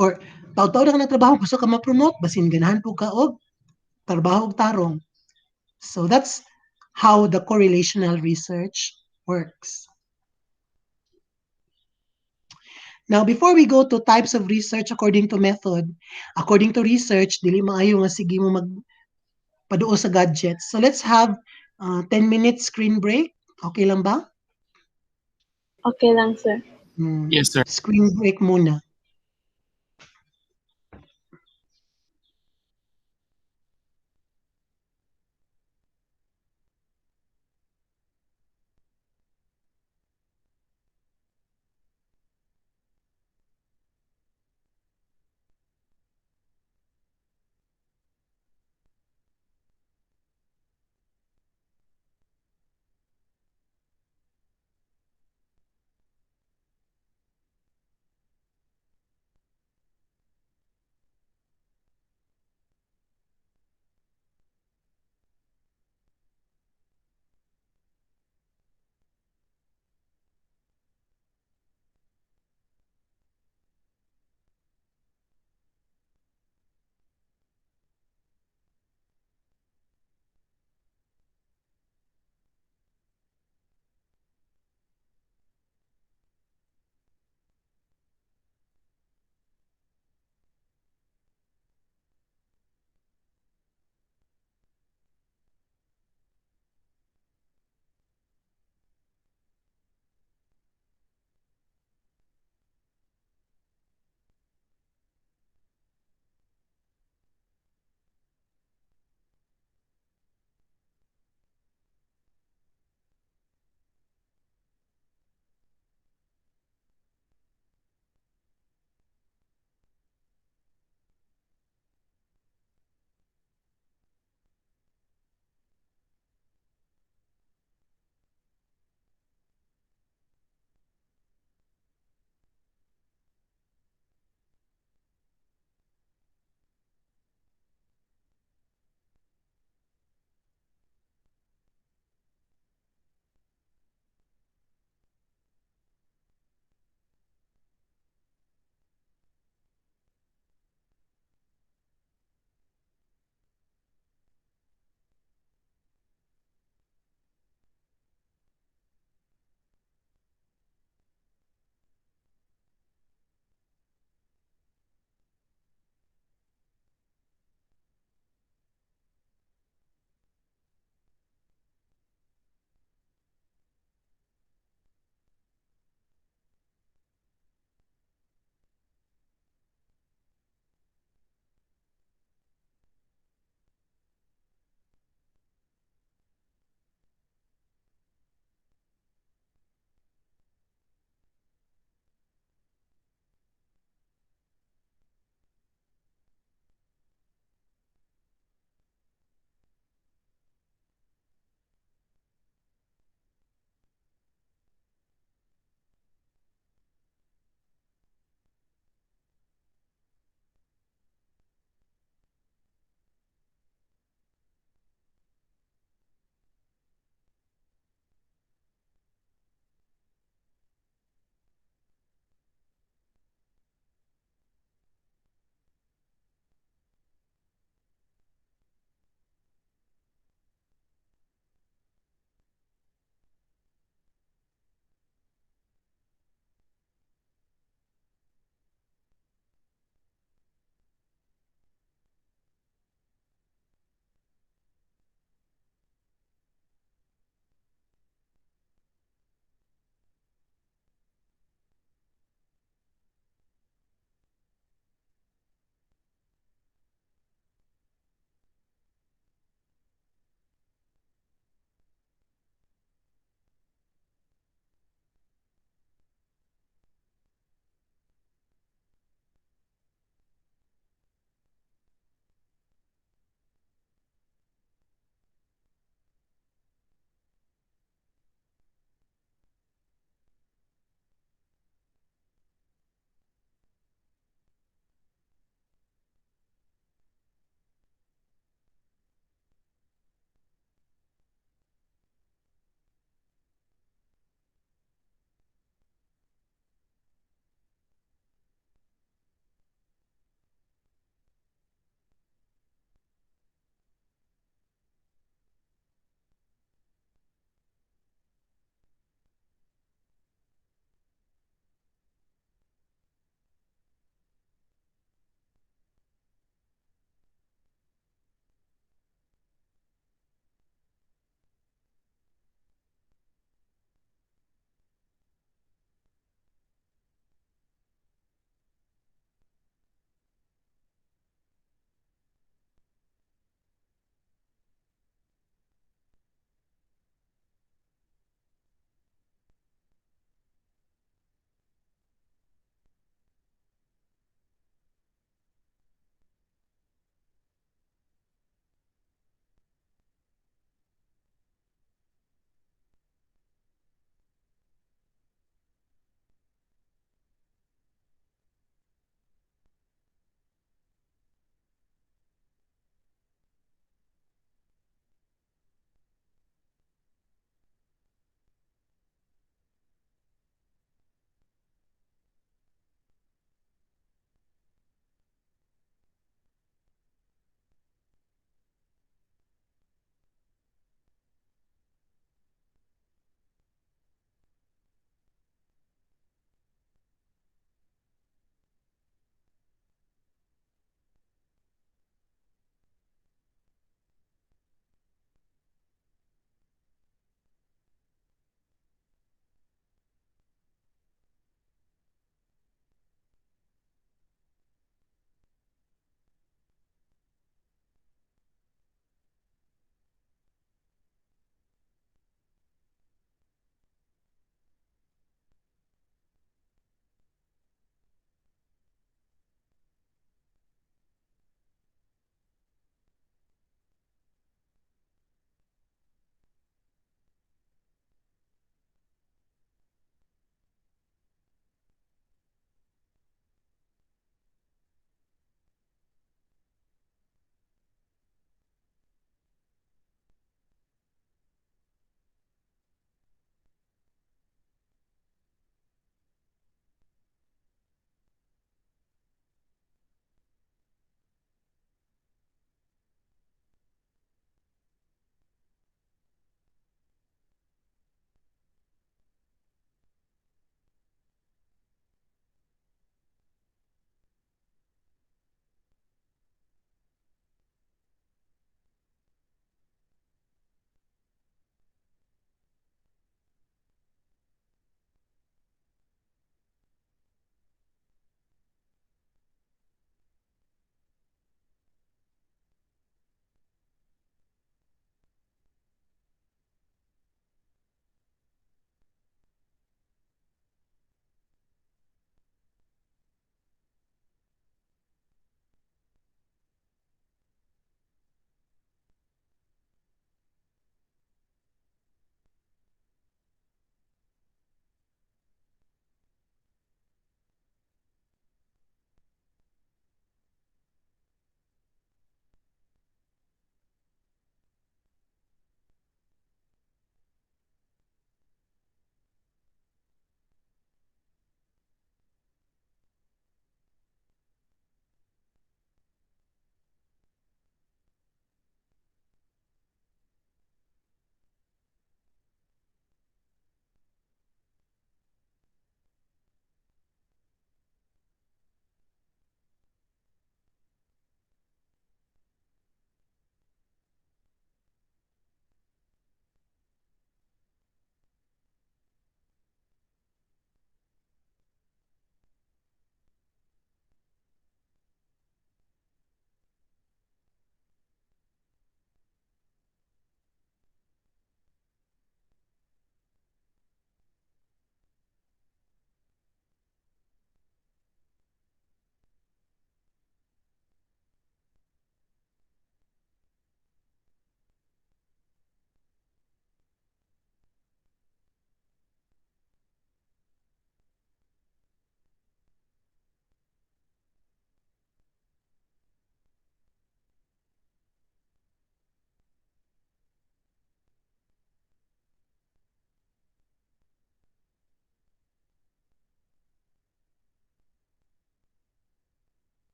Or taod-taod na ka nagtrabaho, gusto ka ma-promote, basin ganahan po ka og trabaho og tarong. So that's how the correlational research works. Now, before we go to types of research according to method, according to research, dili maayo nga sige mo magpaduo sa gadgets. So let's have 10 minutes screen break. Okay lang ba? Okay lang, sir. Yes, sir. Screen break muna.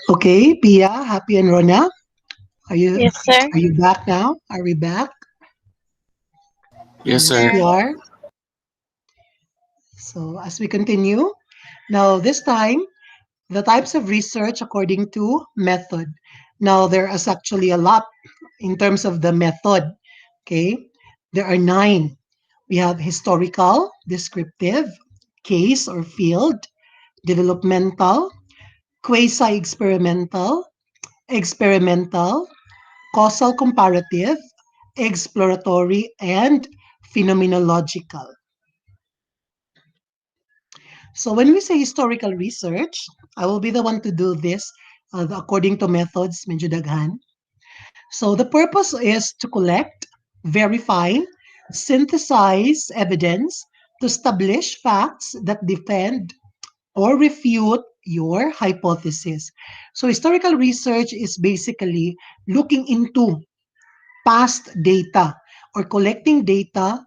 Okay, Pia, Happy, and Rona, are you Yes, sir. are you back now? Are we back? Yes, Yes, sir. we Sir. are. So as we continue, now this time the types of research according to method. Now there is actually a lot in terms of the method. Okay, there are nine. We have historical, descriptive, case or field, developmental, quasi-experimental, experimental, causal comparative, exploratory, and phenomenological. So when we say historical research, I will be the one to do this according to methods, medyo daghan. So the purpose is to collect, verify, synthesize evidence to establish facts that defend or refute your hypothesis. So historical research is basically looking into past data or collecting data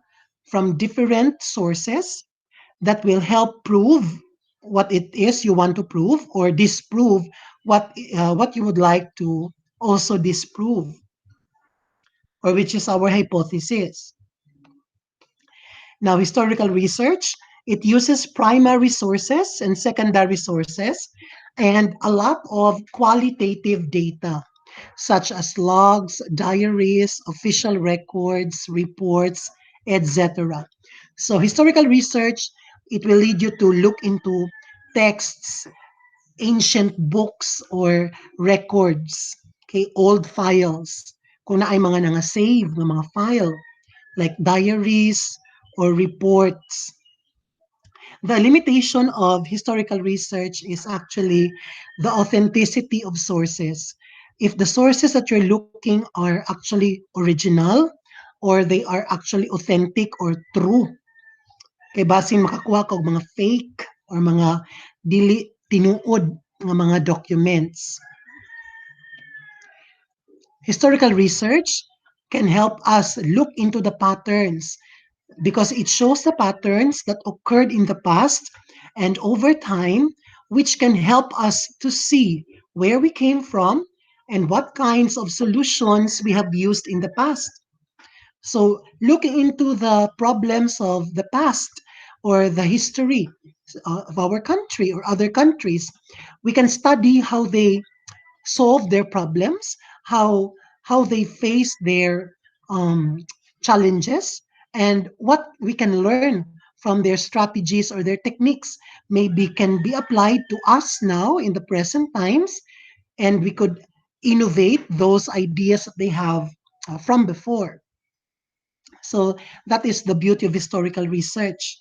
from different sources that will help prove what it is you want to prove or disprove what you would like to also disprove, or which is our hypothesis. Now, historical research, it uses primary sources and secondary sources and a lot of qualitative data, such as logs, diaries, official records, reports, etc. So, historical research, it will lead you to look into texts, ancient books or records, okay, old files. Kung na ay mga nanga-save ng mga file, like diaries or reports. The limitation of historical research is actually the authenticity of sources. If the sources that you're looking are actually original or they are actually authentic or true, kay basin makakuha ka og mga fake or mga dili tinuod nga mga documents. Historical research can help us look into the patterns because it shows the patterns that occurred in the past and over time, which can help us to see where we came from and what kinds of solutions we have used in the past. So, looking into the problems of the past or the history of our country or other countries, we can study how they solve their problems, how they face their um, challenges, and what we can learn from their strategies or their techniques maybe can be applied to us now in the present times, and we could innovate those ideas that they have from before. So that is the beauty of historical research.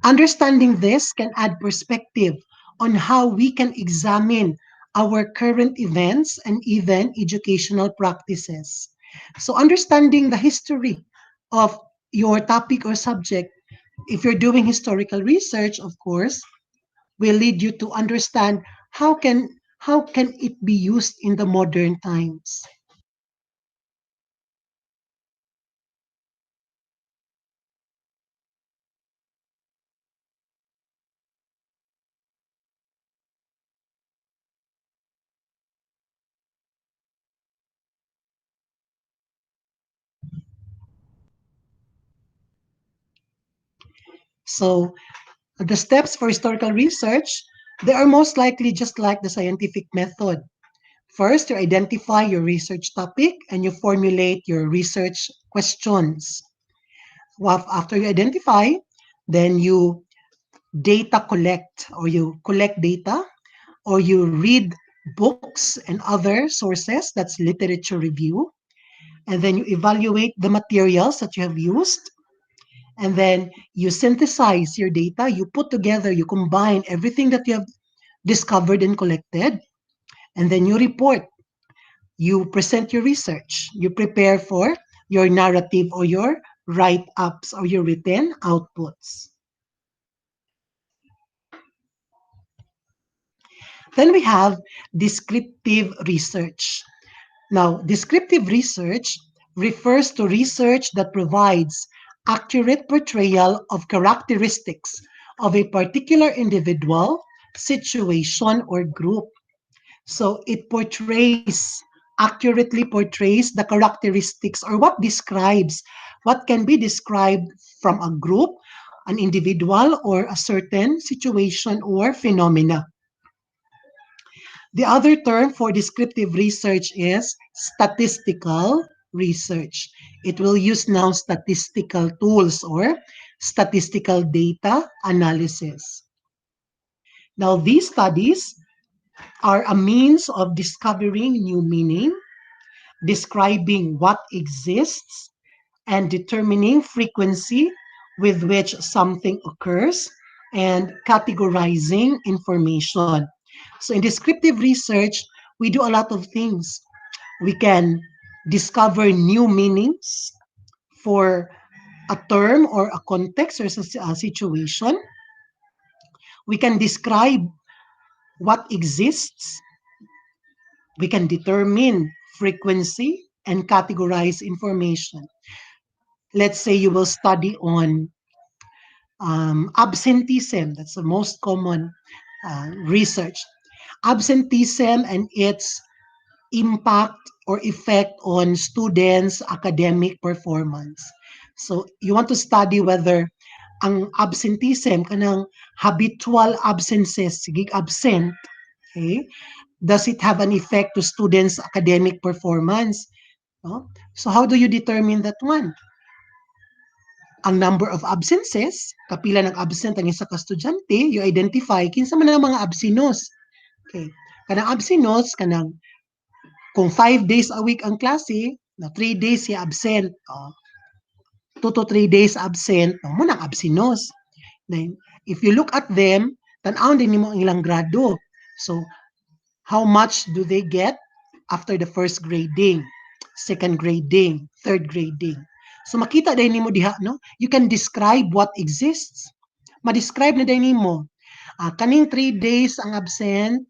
Understanding this can add perspective on how we can examine our current events and even educational practices. So, understanding the history of your topic or subject, if you're doing historical research, of course, will lead you to understand how can it be used in the modern times. So, the steps for historical research, they are most likely just like the scientific method. First, you identify your research topic and you formulate your research questions. Well, after you identify, then you data collect or you collect data or you read books and other sources, that's literature review, and then you evaluate the materials that you have used, and then you synthesize your data, you put together, you combine everything that you have discovered and collected, and then you report. You present your research. You prepare for your narrative or your write ups or your written outputs. Then we have descriptive research. Now, descriptive research refers to research that provides accurate portrayal of characteristics of a particular individual, situation, or group. So it accurately portrays the characteristics or what can be described from a group, an individual, or a certain situation or phenomena. The other term for descriptive research is statistical research. It will use now statistical tools or statistical data analysis. Now, these studies are a means of discovering new meaning, describing what exists, and determining frequency with which something occurs, and categorizing information. So in descriptive research, we do a lot of things. We can discover new meanings for a term or a context or a situation. We can describe what exists. We can determine frequency and categorize information. Let's say you will study on absenteeism. That's the most common research. Absenteeism and its impact or effect on students' academic performance. So you want to study whether ang absenteeism, kanang habitual absences, sige absent, okay? Does it have an effect to students' academic performance? No? So how do you determine that one? Ang number of absences, kapila ng absent ang isa ka estudyante, you identify kinsa man ang mga absinos. Okay. Kanang absinos, kanang kung 5 days a week ang klase, na 3 days siya absent, 2 to 3 days absent, no, mo nang absinos. Then, if you look at them, tan-aw din nimo ang ilang grado. So, how much do they get after the first grading, second grading, third grading? So, makita din nimo diha, no? You can describe what exists. Ma-describe na din nimo. Kaning 3 days ang absent,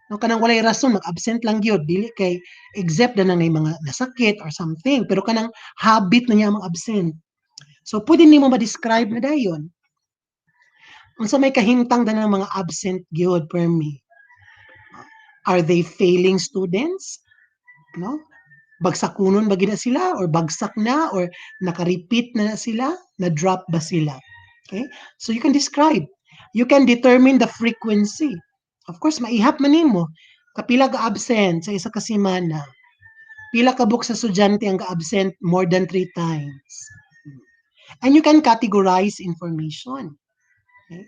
no, kanang walay rason mag-absent lang gyud dili kay except na nang mga nasakit or something pero kanang habit na niya mag-absent. So pwede nimo ma-describe na dayon. Unsa may kahimtang ng mga absent gyud per me? Are they failing students? No? Bagsakunon ba gina sila or bagsak na or naka-repeat na sila, na-drop ba sila? Okay? So you can describe. You can determine the frequency. Of course, maihap man nimo. Kapila ka absent sa isa ka semana. Pila ka book sa estudyante ang ka-absent more than 3 times. And you can categorize information. Okay?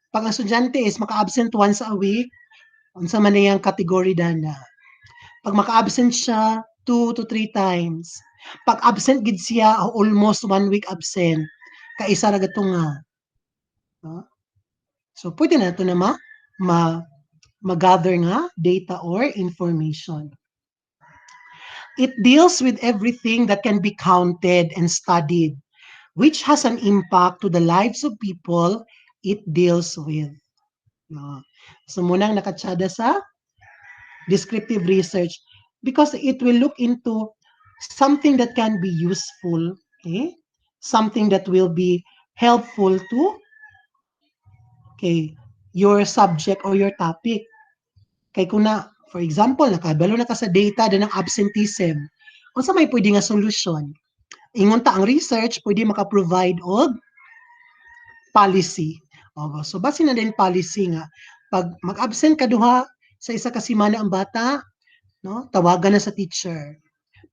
Pag ang estudyante is maka-absent once a week, unsa man niyang category dana. Pag maka-absent siya 2 to 3 times. Pag absent gid siya almost 1 week absent, kaisa ra gato nga. No? So pwede na ito na ma-gather nga data or information. It deals with everything that can be counted and studied, which has an impact to the lives of people it deals with. No. So munang nakatsada sa descriptive research because it will look into something that can be useful, okay? Something that will be helpful to your subject or your topic. Kay kung na, for example, nakabalo na ka sa data na ng absenteeism, unsa may pwede nga solution? Ingon ta ang research, pwede maka-provide og policy. So base na din policy nga, pag mag-absent ka duha sa isa ka semana ang bata, no, tawagan na sa teacher.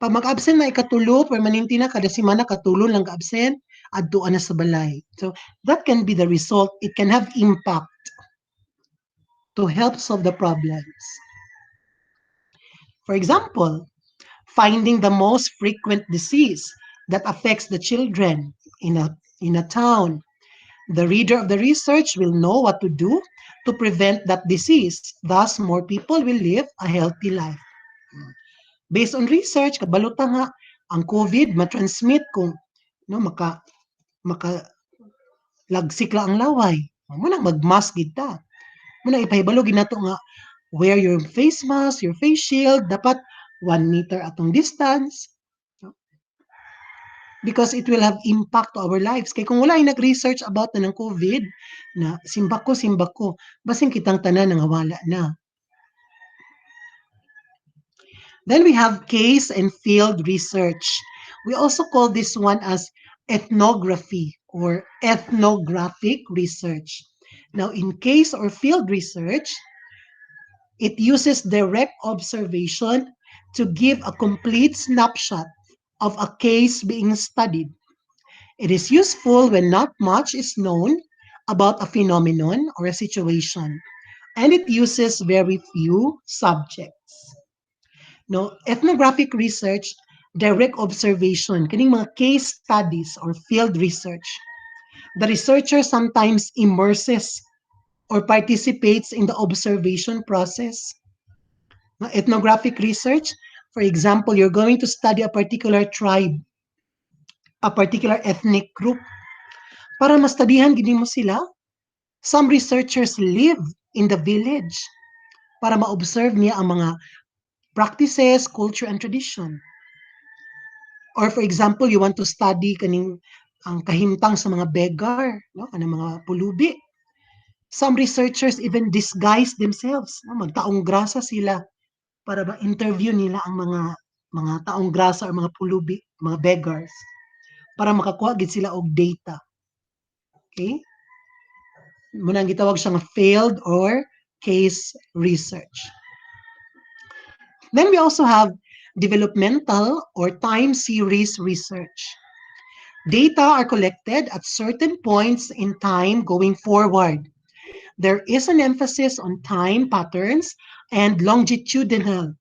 Pag mag-absent na ikatulo, permanente na kada semana katulo lang ka-absent, adtuan na sa balay. So that can be the result. It can have impact to help solve the problems. For example, finding the most frequent disease that affects the children in a town. The reader of the research will know what to do to prevent that disease. Thus, more people will live a healthy life. Based on research, kabaluta nga, ang COVID matransmit kung no, maka lagsik lang ang laway. Muna mag-mask kita. Muna ipahibalo ginato nga, wear your face mask, your face shield, dapat 1 meter atong distance. Because it will have impact to our lives. Kaya kung wala ay nag-research about na ng COVID, na simbako, basing kitang tanan nga wala na. Then we have case and field research. We also call this one as ethnography or ethnographic research. Now, in case or field research, it uses direct observation to give a complete snapshot of a case being studied. It is useful when not much is known about a phenomenon or a situation, and it uses very few subjects. No, ethnographic research, direct observation, kining mga case studies or field research. The researcher sometimes immerses or participates in the observation process. Ethnographic research, for example, you're going to study a particular tribe, a particular ethnic group. Para mastudihan gini mo sila, some researchers live in the village para ma-observe niya ang mga practices, culture, and tradition. Or for example, you want to study kaning ang kahimtang sa mga beggar, no? Kanang mga pulubi. Some researchers even disguise themselves, no? Magtaong grasa sila para ma-interview nila ang mga taong grasa or mga pulubi, mga beggars, para makakuha gid sila og data. Okay? Muna ang gitawag siya nga failed or case research. Then we also have developmental or time series research. Data are collected at certain points in time going forward. There is an emphasis on time patterns and longitudinal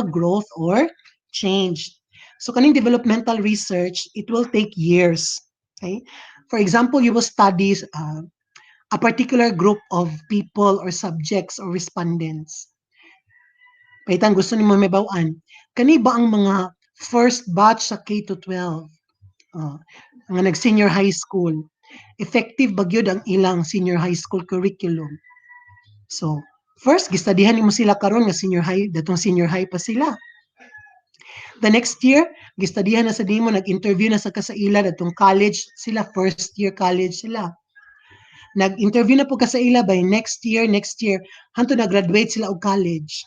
growth or change. So kaning developmental research, it will take years. Okay? For example, you will study a particular group of people or subjects or respondents. Paitan gusto ni mo may bawan. Kani ba ang mga first batch sa K to 12? Nga nag-senior high school. Effective ba gyud ang ilang senior high school curriculum? So, first, gistadihan nimo sila karon nga senior high, datong senior high pa sila. The next year, gistadihan na sa nimo, nag-interview na sa kasaila, datong college sila, first year college sila. Nag-interview na po kasaila by next year, hanto na-graduate sila og college.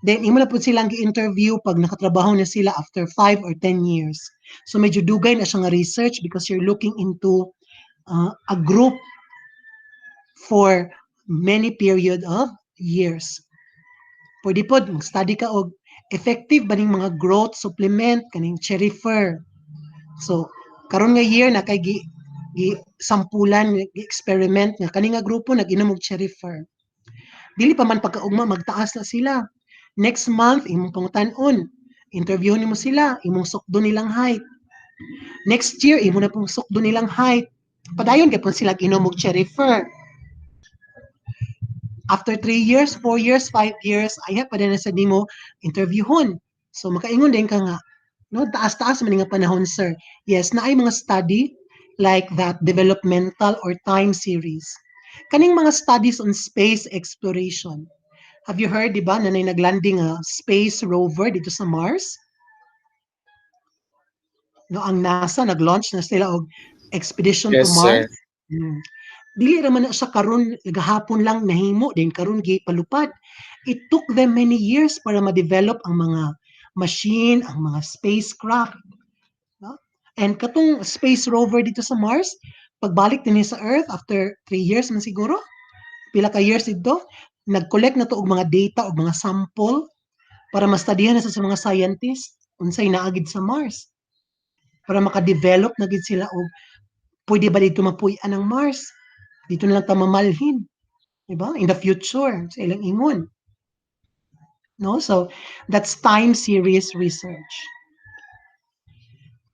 Then, imo na po silang gi-interview pag nakatrabaho na sila after 5 or 10 years. So, medyo dugay na siya nga research because you're looking into a group for many period of years. Pwede po, mag-study ka og effective ba ning mga growth supplement, kaning cherry fir. So, karon nga year na kay sampulan, experiment nga kani nga grupo nag-inom og cherry fir. Dili pa man pagkaugma magtaas na sila. Next month, imong pangutan-on. Interview nimo sila, imong sukdo nilang height. Next year, imo na pong sukdo nilang height. Padayon kay pon sila ginom og cherry fir. After 3 years, 4 years, 5 years, ay pa din na sa nimo interviewhon. So makaingon din ka nga, no, taas-taas man nga panahon, sir. Yes, na ay mga study like that developmental or time series. Kaning mga studies on space exploration. Have you heard, di ba, na naglanding a space rover dito sa Mars? No, ang NASA nag-launch na sila og expedition to Yes, Mars. sir. Dili raman na siya karon gahapon lang nahimo din karon gipalupad. It took them many years para ma-develop ang mga machine, ang mga spacecraft. No? And katong space rover dito sa Mars, pagbalik din sa Earth after 3 years man siguro, pila ka years dito, nag-collect na to og mga data og mga sample para mastudihan na sa mga scientists unsay naagid sa Mars. Para maka-develop na gid sila og pwede ba dito mapuy-an ang Mars? Dito na lang ta mamalhin. Diba? In the future, sa ilang ingon. No? So, that's time series research.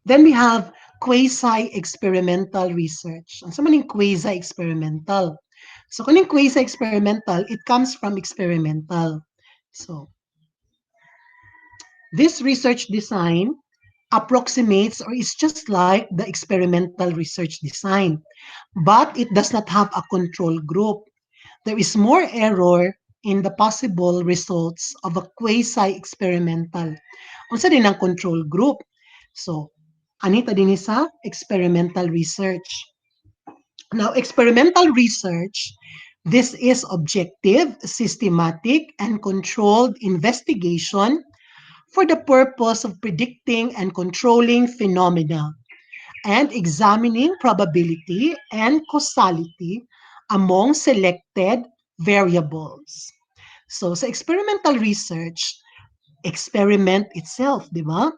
Then we have quasi-experimental research. Ang sama ning quasi-experimental. So, kuning quasi-experimental, it comes from experimental. So, this research design approximates or is just like the experimental research design, but it does not have a control group. There is more error in the possible results of a quasi-experimental. Unsa din ang control group? So, anita din sa experimental research. Now, experimental research, This is objective, systematic, and controlled investigation for the purpose of predicting and controlling phenomena and examining probability and causality among selected variables. So sa experimental research, experiment itself, di ba?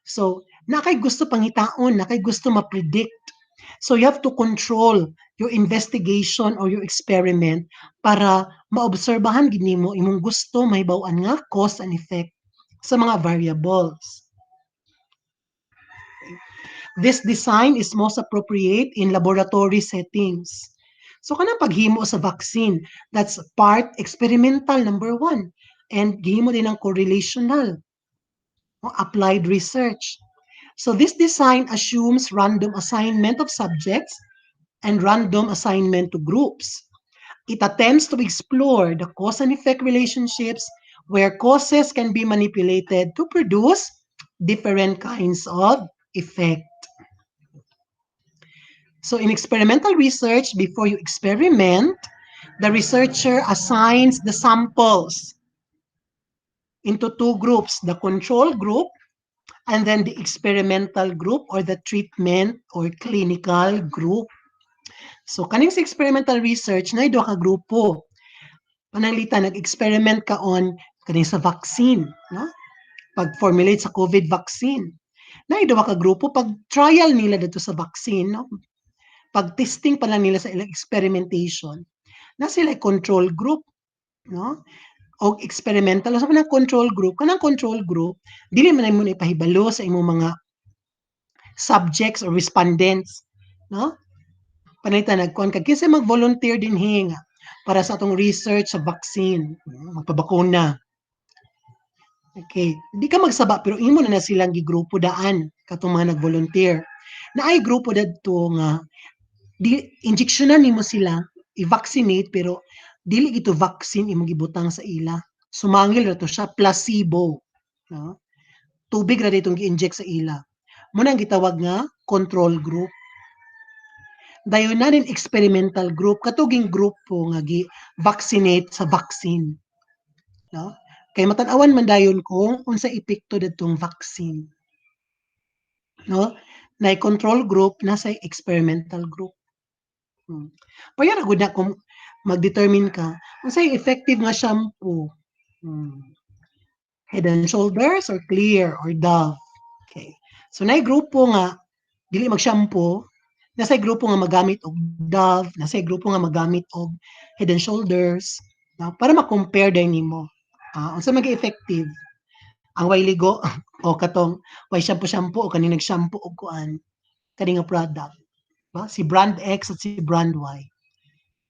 So, na kay gusto pangitaon, na kay gusto ma-predict. So, you have to control your investigation or your experiment para maobserbahan gini mo imong gusto mahibaw-an nga cause and effect sa mga variables. This design is most appropriate in laboratory settings. So kanang paghimo sa vaccine, that's part experimental number 1. And gihimo din ang correlational, applied research. So this design assumes random assignment of subjects and random assignment to groups. It attempts to explore the cause and effect relationships where causes can be manipulated to produce different kinds of effect. So in experimental research, before you experiment, the researcher assigns the samples into 2 groups, the control group and then the experimental group or the treatment or clinical group. So kaning sa experimental research, na duha ka grupo. Pananglitan, nag-experiment ka on kaning sa vaccine, no? Pag-formulate sa COVID vaccine. Na duha ka grupo, pag trial nila dito sa vaccine, no? Pag-testing pa lang nila sa ilang experimentation, na sila control group, no? O experimental, sa kanang control group, dili man mo na ipahibalo sa imong mga subjects or respondents, no? Panayta nagkuan kag kinsa mag-volunteer din hinga para sa atong research sa vaccine, magpabakuna. Okay, di ka magsaba pero imo na silang gigrupo daan katong mga nag-volunteer. Na ay grupo dadto nga di injectionan nimo sila i-vaccinate pero dili gito vaccine imong gibutang sa ila. Sumangil ra to siya placebo, no? Tubig ra ditong gi-inject sa ila. Mo nang gitawag nga control group. Dayon na din experimental group katuging grupo nga gi-vaccinate sa vaccine. No? Kay matan-awan man dayon kung unsa epekto dadtong vaccine. No? Na control group na sa experimental group. Paya ra gud na kung mag-determine ka unsay effective nga shampoo. Head and Shoulders or Clear or Dove. Okay. So nay grupo nga dili mag-shampoo, nasa grupo nga magamit og Dove, nasa grupo nga magamit og Head and Shoulders, no? Para ma-compare din nimo. Unsa mag-effective? Ang way ligo o katong way shampoo o kani nag-shampoo og kuan kani nga product, ba? Si brand X at si brand Y.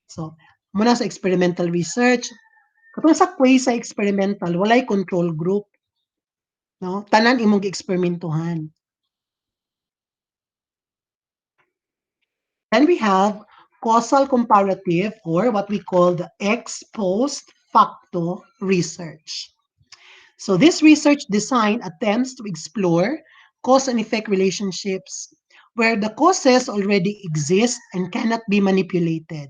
So, muna sa experimental research, katong sa sa experimental, walay control group. No? Tanan imong gi-eksperimentuhan. Then we have causal comparative or what we call the ex post facto research. So this research design attempts to explore cause and effect relationships where the causes already exist and cannot be manipulated.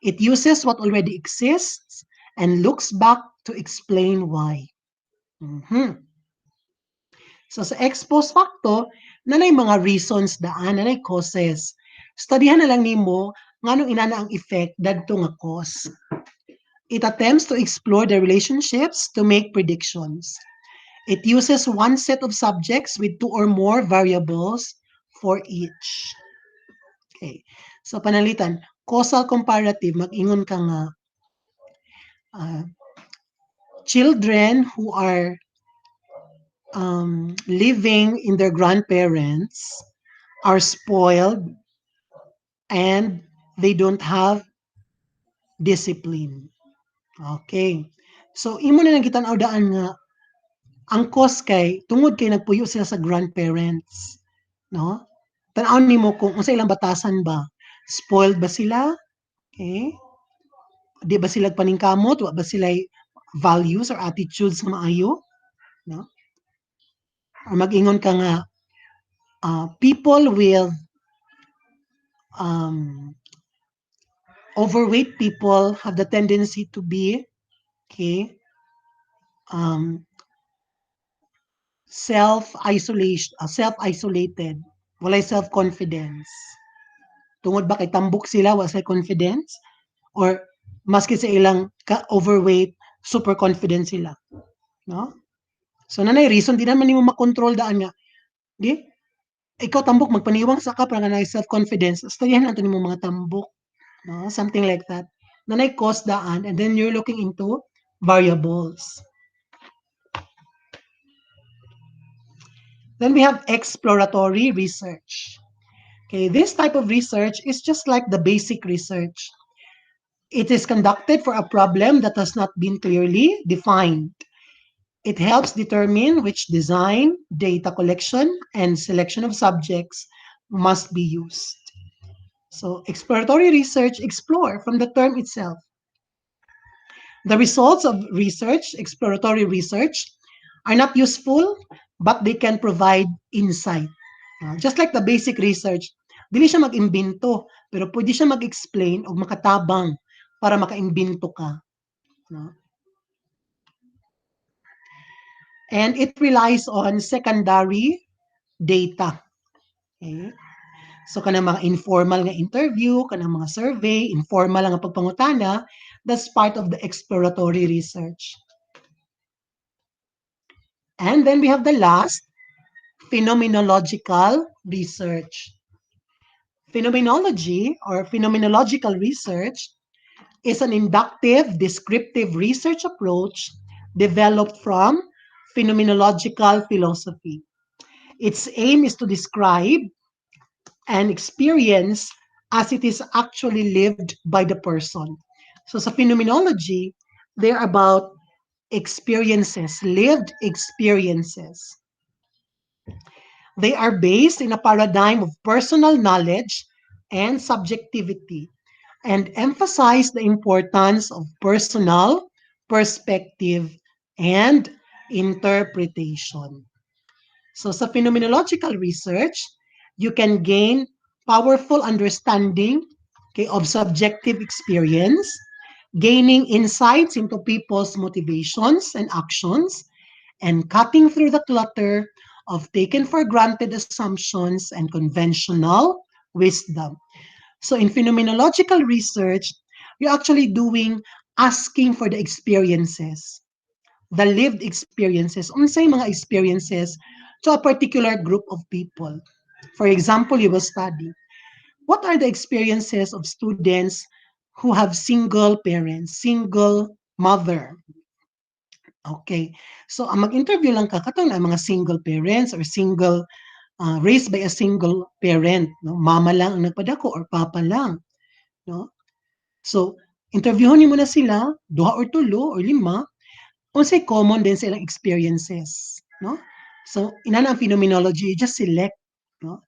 It uses what already exists and looks back to explain why. So sa ex post facto, nanay mga reasons daan, nanay causes. Studyhan na lang nimo nganong inana ang effect dadto nga cause. It attempts to explore the relationships to make predictions. It uses one set of subjects with 2 or more variables for each. Okay. So panalitan, causal comparative, mag-ingon ka nga children who are living in their grandparents are spoiled and they don't have discipline. Okay. So, imo na lang kitanaw daan nga ang cause kay tungod kay nagpuyo sila sa grandparents, no? Tan-aw nimo kung unsa ilang batasan ba? Spoiled ba sila? Okay? Di ba sila paningkamot? Wa ba sila values or attitudes nga maayo? No? Or mag-ingon ka nga people with overweight people have the tendency to be, okay, um, self-isolated. Walay self-confidence. Tungod ba kay tambok sila, wala sila confidence? Or maski sa ilang overweight, super confident sila. No? So nanay reason di naman nimo makontrol daan nga. Di? Ikaw tambok magpaniwang sa ka para nga self-confidence. Storyahan nato nimo mga tambok. No? Something like that. Nanay cause daan and then you're looking into variables. Then we have exploratory research. Okay, this type of research is just like the basic research. It is conducted for a problem that has not been clearly defined. It helps determine which design, data collection, and selection of subjects must be used. So, exploratory research, explore from the term itself. The results of research, exploratory research, are not useful, but they can provide insight. Just like the basic research, dili siya mag-imbento, pero pwede siya mag-explain o makatabang para maka-imbento ka. No? And it relies on secondary data. Okay? So kanang mga informal nga interview, kanang mga survey, informal nga pagpangutana, that's part of the exploratory research. And then we have the last, phenomenological research. Phenomenology or phenomenological research is an inductive, descriptive research approach developed from phenomenological philosophy. Its aim is to describe an experience as it is actually lived by the person. So sa phenomenology, they're about experiences, lived experiences. They are based in a paradigm of personal knowledge and subjectivity and emphasize the importance of personal perspective and interpretation. So sa phenomenological research, you can gain powerful understanding, okay, of subjective experience, gaining insights into people's motivations and actions, and cutting through the clutter of taken for granted assumptions and conventional wisdom. So in phenomenological research, you're actually doing asking for the experiences, the lived experiences, unsay mga experiences to a particular group of people. For example, you will study what are the experiences of students who have single parents, single mother. Okay. So, ang mag-interview lang ka, katong na mga single parents or single, raised by a single parent. No? Mama lang ang nagpadako or papa lang. No? So, interviewin mo na sila, duha or tulo or lima, unsay common din sa ilang experiences. No? So, inana ang phenomenology, you just select no?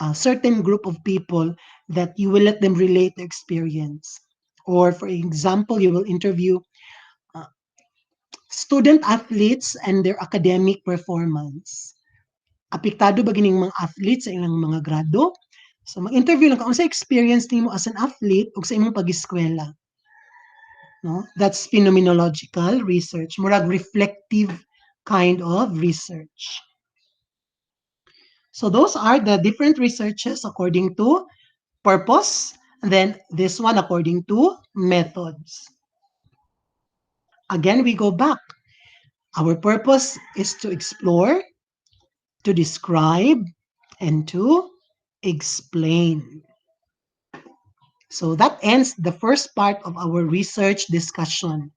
A certain group of people that you will let them relate the experience. Or, for example, you will interview uh, student athletes and their academic performance. Apektado ba gining mga athletes sa ilang mga grado? So mag-interview lang ka unsa experience nimo as an athlete ug sa imong pag-eskwela. No? That's phenomenological research, murag reflective kind of research. So those are the different researches according to purpose, and then this one according to methods. Again, we go back. Our purpose is to explore, to describe, and to explain. So that ends the first part of our research discussion.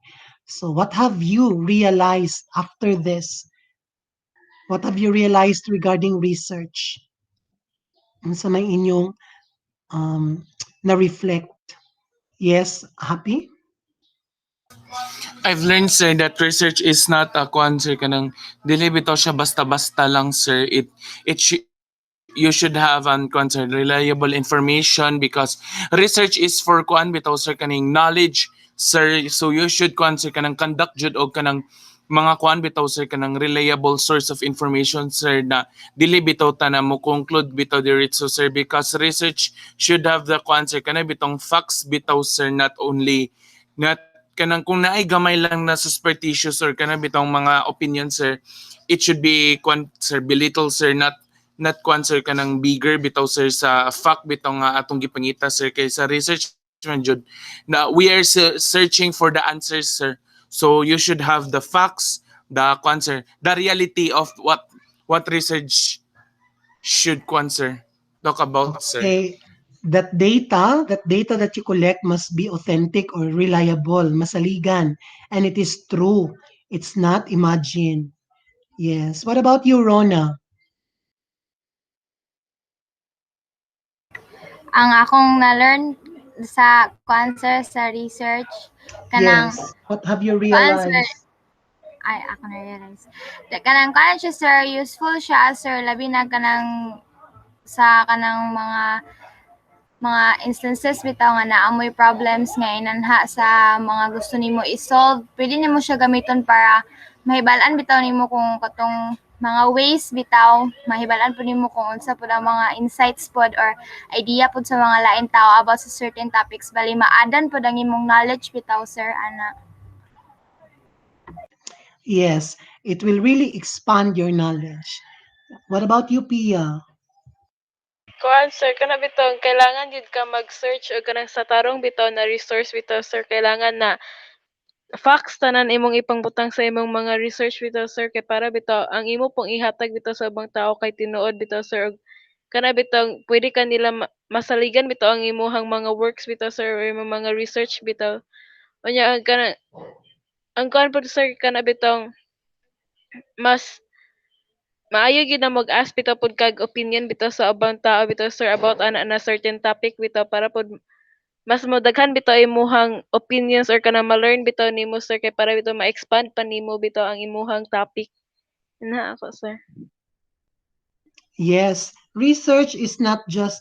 So what have you realized after this? What have you realized regarding research? Sa may inyong na-reflect? Yes, happy? I've learned, sir, that research is not a kwan, sir, kanang dili bitaw siya basta-basta lang, sir. You should have an kwan, sir, reliable information because research is for kwan bitaw, sir, kaning knowledge, sir. So you should kwan, sir, kanang conduct jud og kanang mga kuan bitaw sir kanang reliable source of information sir na dili bitaw ta na mo conclude bitaw diretso sir because research should have the kuan sir kanang bitong facts bitaw sir not only not kanang kung naay gamay lang na suspicious or kanang bitong mga opinion sir it should be kuan sir belittle sir not kuan sir kanang bigger bitaw sir sa fact bitaw nga atong gipangita sir kay sa research man jud na we are searching for the answers sir. So you should have the facts, the answer, the reality of what research should answer talk about, sir. Okay, that data that you collect must be authentic or reliable, masaligan, and it is true. It's not imagined. Yes. What about you, Rona? Ang akong na-learn sa cancer sa research kanang Yes. What have you cancer realized? ay ako na realize. Kanang kanang siya sir useful siya sir labi na kanang sa kanang mga instances bitaw nga naamoy problems nga inanha sa mga gusto nimo i-solve. Pwede nimo siya gamiton para mahibal-an bitaw nimo kung katong mga ways bitaw mahibal-an pud nimo kung unsa pud ang mga insights pod or idea pod sa mga lain tao about sa certain topics bali maadan pod ang imong knowledge bitaw sir ana. Yes, it will really expand your knowledge. What about you, Pia? Kuan sir kana bitaw kailangan jud ka mag-search og kanang sa tarong bitaw na resource bitaw sir kailangan na facts tanan imong ipangbutang sa imong mga research bitaw sir kay para bitaw ang imo pong ihatag bitaw sa ubang tao kay tinuod bitaw sir og kana bitaw pwede ka nila masaligan bitaw ang imuhang mga works bitaw sir or imong mga research bitaw unya ang kana ang kuan pod sir kana bitaw mas maayo gyud na mag-ask bitaw pod kag opinion bitaw sa ubang tao bitaw sir about ana na certain topic bitaw para pod mas modaghan bitaw imuhang opinions or kanang ma-learn bitaw nimo sir kay para bitaw ma-expand pa nimo bitaw ang imuhang topic. Na ako sir. Yes, research is not just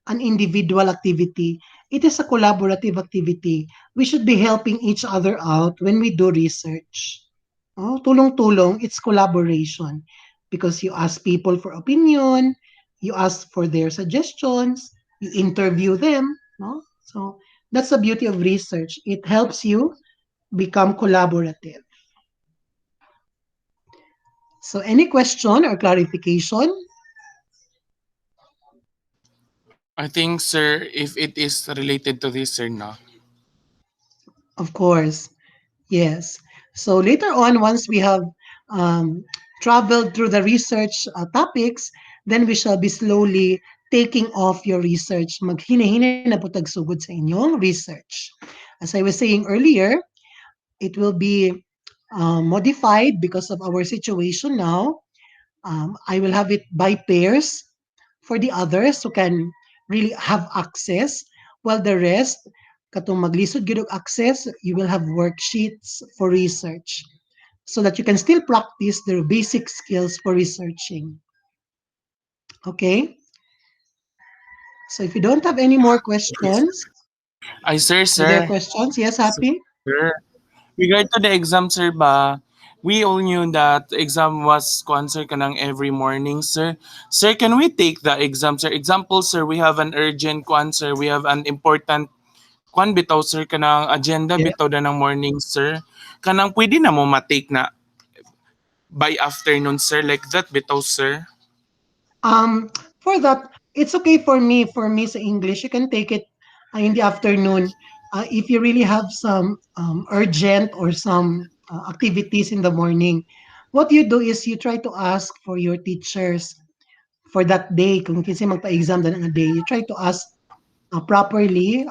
an individual activity, it is a collaborative activity. We should be helping each other out when we do research. Oh, tulong-tulong, it's collaboration because you ask people for opinion, you ask for their suggestions, you interview them, no? So that's the beauty of research. It helps you become collaborative. So any question or clarification? I think sir if it is related to this sir no. Of course. Yes. So later on, once we have um, traveled through the research topics, then we shall be slowly taking off your research. Maghinahinay na po tagsugod sa inyong research. As I was saying earlier, it will be modified because of our situation now. I will have it by pairs for the others who can really have access, while the rest, katong maglisod gyud og access, you will have worksheets for research so that you can still practice the basic skills for researching. Okay? So if you don't have any more questions, Ay sir are there sir. questions? Yes, Sir. Happy? Regard to the exam sir ba, we all knew that exam was sir kanang every morning sir. Sir, can we take the exam sir? Example sir, we have an urgent sir, we have an important bitaw sir kanang agenda Yeah. bitaw da ng morning sir. Kanang pwede na mo matake na by afternoon sir like that bitaw sir. For that, it's okay for me. For me, sa English, you can take it in the afternoon. If you really have some urgent or some activities in the morning, what you do is you try to ask for your teachers for that day. Kung kasi magpa-exam na ng day, you try to ask properly,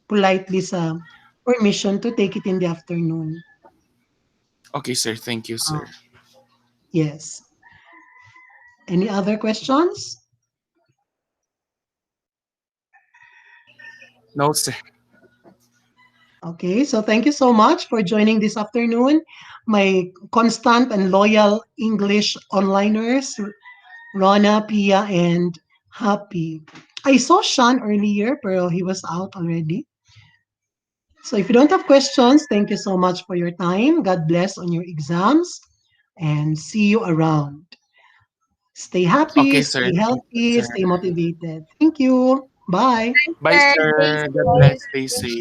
politely sa permission to take it in the afternoon. Okay sir, thank you Uh, sir. yes. Any other questions? No sir. Okay, so thank you so much for joining this afternoon. My constant and loyal English onliners, Rona, Pia, and Happy. I saw Sean earlier, pero he was out already. So if you don't have questions, thank you so much for your time. God bless on your exams and see you around. Stay happy, Okay, sir. stay Thank you, healthy, sir. stay motivated. Thank you. Bye. Bye, Sir, stay sir. God bless. safe. Stay safe.